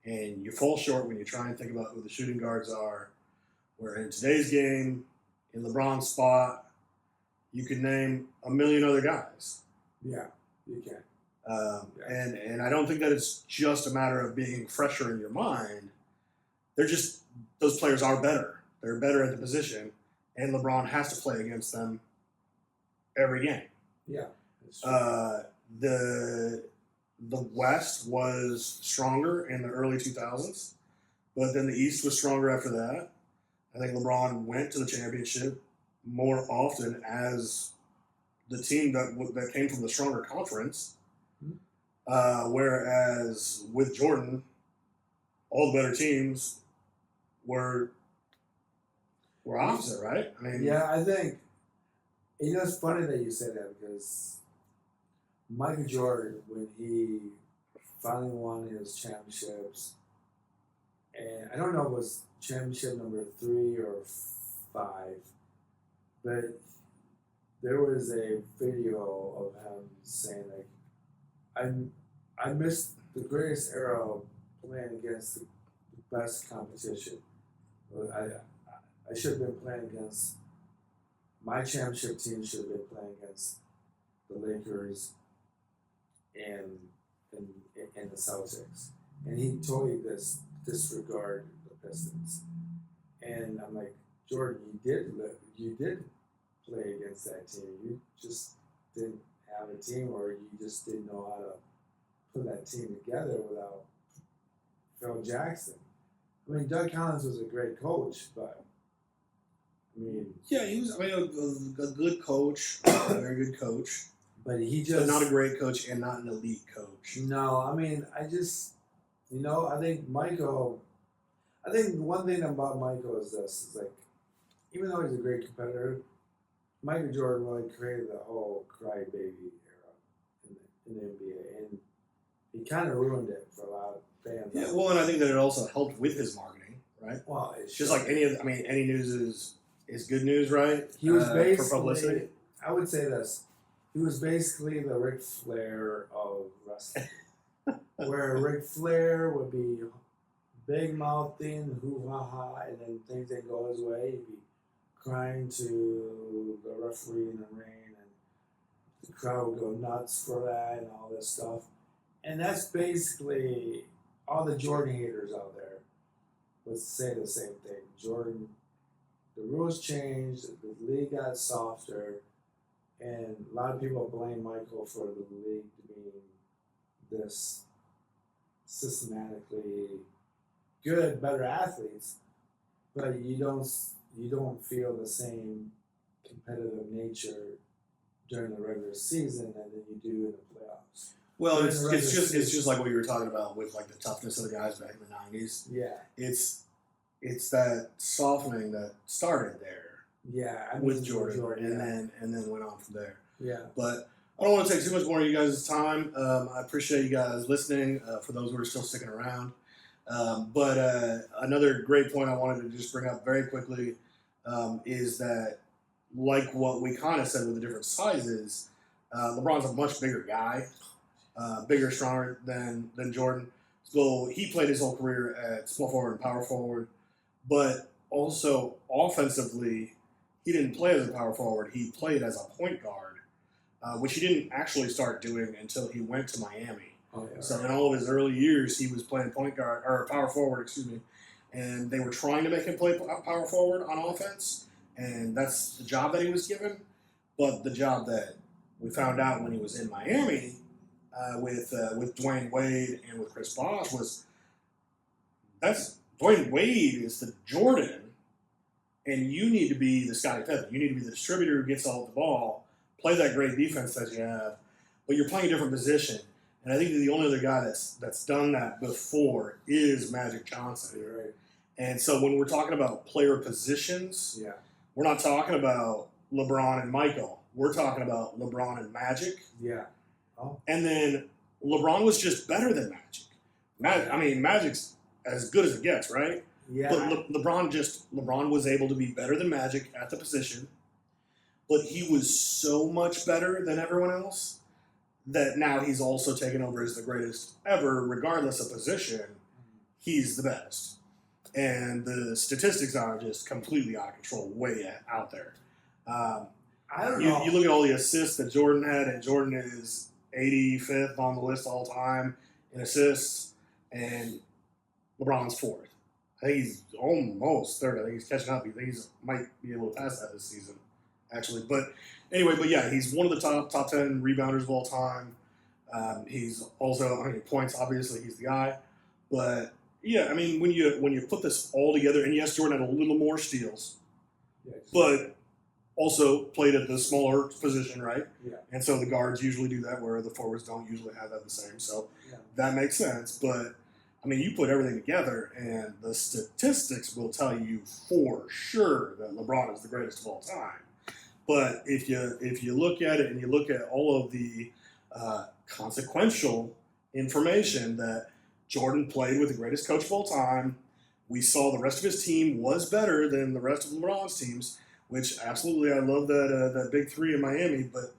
And you fall short when you try and think about who the shooting guards are, where in today's game, in LeBron's spot, you could name a million other guys. Yeah, you can. And I don't think that it's just a matter of being fresher in your mind. Those players are better. They're better at the position, and LeBron has to play against them every game. Yeah. The West was stronger in the early 2000s, but then the East was stronger after that. I think LeBron went to the championship more often as the team that came from the stronger conference. Whereas with Jordan, all the better teams were opposite, right? I mean, yeah, I think it's funny that you say that because Michael Jordan, when he finally won his championships. And I don't know if it was championship number 3 or 5, but there was a video of him saying like, I missed the greatest era of playing against the best competition. I should have been playing against my championship team. Should have been playing against the Lakers and the Celtics, and he totally disregarded the Pistons. And I'm like, Jordan, you did play against that team. You just didn't have a team, or you just didn't know how to put that team together without Phil Jackson. I mean, Doug Collins was a great coach, but I mean, Yeah, he was. I mean, a good coach, a very good coach, but he but just not a great coach and not an elite coach. no. I mean, I just I think Michael. I think one thing about Michael is this: is like, even though he's a great competitor, Michael Jordan really created the whole crybaby era in the NBA, and he kind of ruined it for a lot of fans. Yeah, well, and I think that it also helped with his marketing, right? Well, it's Just like any news is good news, right? he was for basically. publicity. I would say this: he was basically the Ric Flair of wrestling, where Ric Flair would be big mouthing, hoo ha ha, and then things didn't go his way. He'd be crying to the referee in the ring, and the crowd would go nuts for that and all this stuff. And that's basically all the Jordan haters out there would say the same thing. Jordan, the rules changed, the league got softer, and a lot of people blame Michael for the league being this systematically good, better athletes, but you don't feel the same competitive nature during the regular season and then you do in the playoffs. Well, During it's the regular just season. like what you were talking about with like the toughness of the guys back in the '90s. Yeah, It's that softening that started there yeah. I mean, with Jordan, yeah. and then went on from there. Yeah. But I don't want to take too much more of you guys' time. I appreciate you guys listening. For those who are still sticking around. But another great point I wanted to just bring up very quickly is that, like what we kind of said with the different sizes, LeBron's a much bigger guy, bigger, stronger than Jordan. So he played his whole career at small forward and power forward, but also offensively, he didn't play as a power forward. He played as a point guard, which he didn't actually start doing until he went to Miami. Oh, yeah. So in all of his early years, he was playing point guard or power forward, excuse me, and they were trying to make him play power forward on offense, and that's the job that he was given. But the job that we found out when he was in Miami with Dwayne Wade and with Chris Bosh was Dwayne Wade is the Jordan, and you need to be the Scottie Pippen. You need to be the distributor who gets all the ball, play that great defense that you have, but you're playing a different position. And I think the only other guy that's done that before is Magic Johnson. You're right. And so when we're talking about player positions, Yeah. we're not talking about LeBron and Michael. We're talking about LeBron and Magic. Yeah. Oh. And then LeBron was just better than Magic. Magic's as good as it gets, right? Yeah. But LeBron was able to be better than Magic at the position, but he was so much better than everyone else that now he's also taken over as the greatest ever, regardless of position. He's the best. And the statistics are just completely out of control, way out there. I don't know. You look at all the assists that Jordan had, and Jordan is 85th on the list all time in assists, and LeBron's 4th. I think he's almost 3rd. I think he's catching up. I think he might be able to pass that this season, actually. But anyway, yeah, he's one of the top 10 rebounders of all time. He's also, points, obviously, he's the guy. But yeah, when you put this all together, and yes, Jordan had a little more steals, but also played at the smaller position, right? Yeah. And so the guards usually do that, where the forwards don't usually have that the same. So that makes sense. But you put everything together, and the statistics will tell you for sure that LeBron is the greatest of all time. But if you look at it and you look at all of the consequential information that Jordan played with the greatest coach of all time. We saw the rest of his team was better than the rest of LeBron's teams, which absolutely I love that big three in Miami, but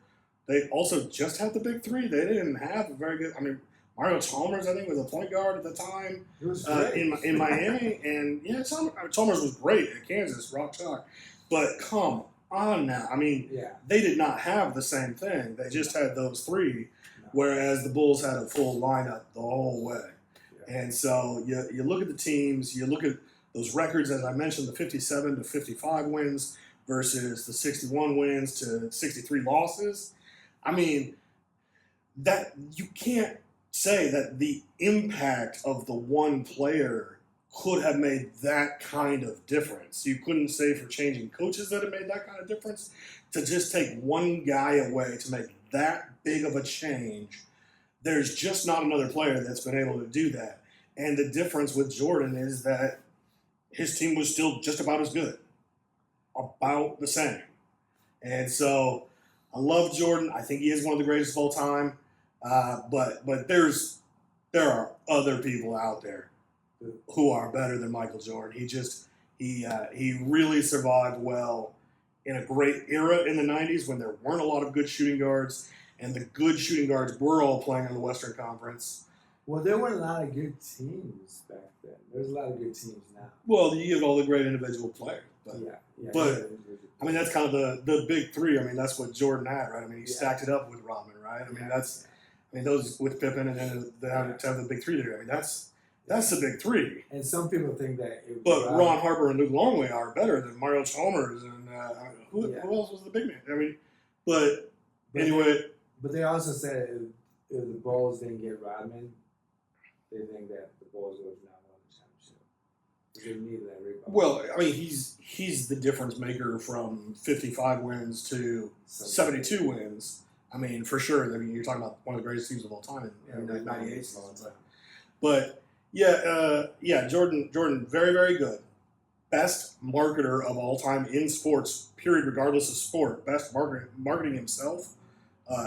they also just had the big three. They didn't have a very good. I mean, Mario Chalmers, I think, was a point guard at the time It was great. in Miami, and yeah, Chalmers was great at Kansas, rock chalk. But come on now, I mean, yeah. they did not have the same thing. They just had those three, No. whereas the Bulls had a full lineup the whole way. Yeah. And so you look at the teams, you look at those records, as I mentioned, the 57 to 55 wins versus the 61 wins to 63 losses. I mean, that you can't say that the impact of the one player could have made that kind of difference. You couldn't say for changing coaches that it made that kind of difference. To just take one guy away to make that big of a change, there's just not another player that's been able to do that. And the difference with Jordan is that his team was still just about as good, about the same. And so I love Jordan. I think he is one of the greatest of all time. But there are other people out there who are better than Michael Jordan. He really survived well in a great era in the 90s when there weren't a lot of good shooting guards, and the good shooting guards were all playing in the Western Conference. Well, there were a lot of good teams back then. There's a lot of good teams now. Well, you get all the great individual players. But I mean, that's kind of the big three. I mean, that's what Jordan had, right? I mean, he stacked it up with Rodman, right? I mean, those with Pippen, and then to have the big three there. I mean, that's the big three. And some people think that. But Ron Harper and Luke Longley are better than Mario Chalmers and who else was the big man? I mean, but anyway. But they also said if the Bulls didn't get Rodman, they think that the Bulls would have not won the championship. They needed that rebound. Well, I mean, he's the difference maker from 55 wins to 72 wins. I mean, for sure. I mean, you're talking about one of the greatest teams of all time in the 98 season. But yeah, Jordan, very, very good. Best marketer of all time in sports, period, regardless of sport. Best marketing himself,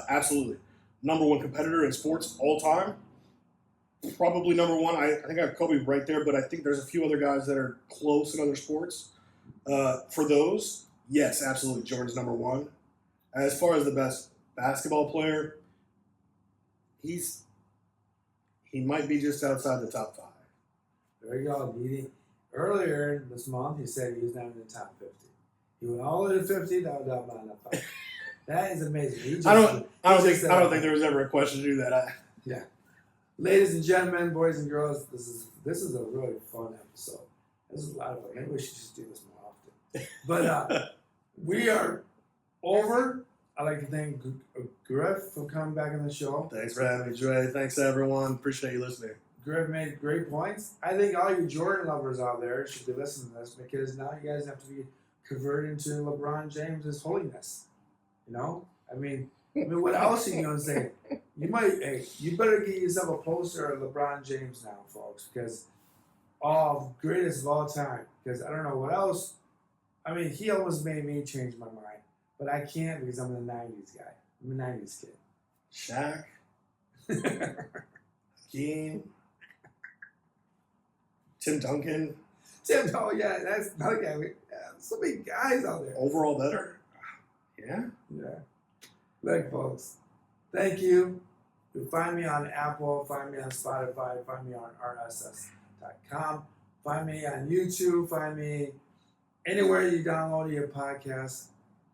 absolutely. Number one competitor in sports all time. Probably number one. I think I have Kobe right there, but I think there's a few other guys that are close in other sports. For those, yes, absolutely, Jordan's number one. As far as the best basketball player, he might be just outside the top 5. There you go. Earlier this month, he said he was not in the top 50. He went all the way to 50. That was down by the 5. That is amazing. I don't think there was ever a question to do that. Yeah. Ladies and gentlemen, boys and girls, this is a really fun episode. This is a lot of fun. Maybe we should just do this more often. But we are over. I'd like to thank Griff for coming back on the show. Thanks for having me, Dre. Thanks, everyone. Appreciate you listening. Griff made great points. I think all you Jordan lovers out there should be listening to this because now you guys have to be converted into LeBron James's holiness. You know? I mean, what else are you going to say? You better get yourself a poster of LeBron James now, folks, because greatest of all time. Because I don't know what else. I mean, he almost made me change my mind, but I can't because I'm a '90s guy. I'm a '90s kid. Shaq, Hakeem, Tim Duncan. Oh yeah, that's another guy. So many guys out there. Overall better. Yeah. Yeah. Look, folks, thank you. You find me on Apple, find me on Spotify, find me on rss.com, find me on YouTube, find me anywhere you download your podcast.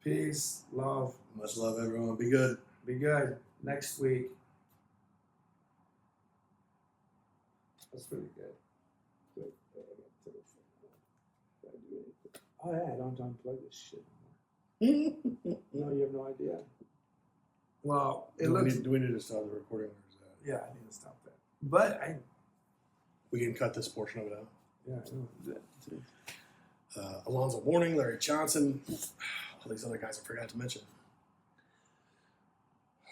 Peace, love. Much love, everyone. Be good. Be good. Next week. That's pretty good. Oh yeah, I don't unplug this shit anymore. No, you have no idea. Well, do we need to stop the recording? Or is that? Yeah, I need to stop that. But we can cut this portion of it out. Yeah, I know that. Alonzo Mourning, Larry Johnson, all these other guys I forgot to mention.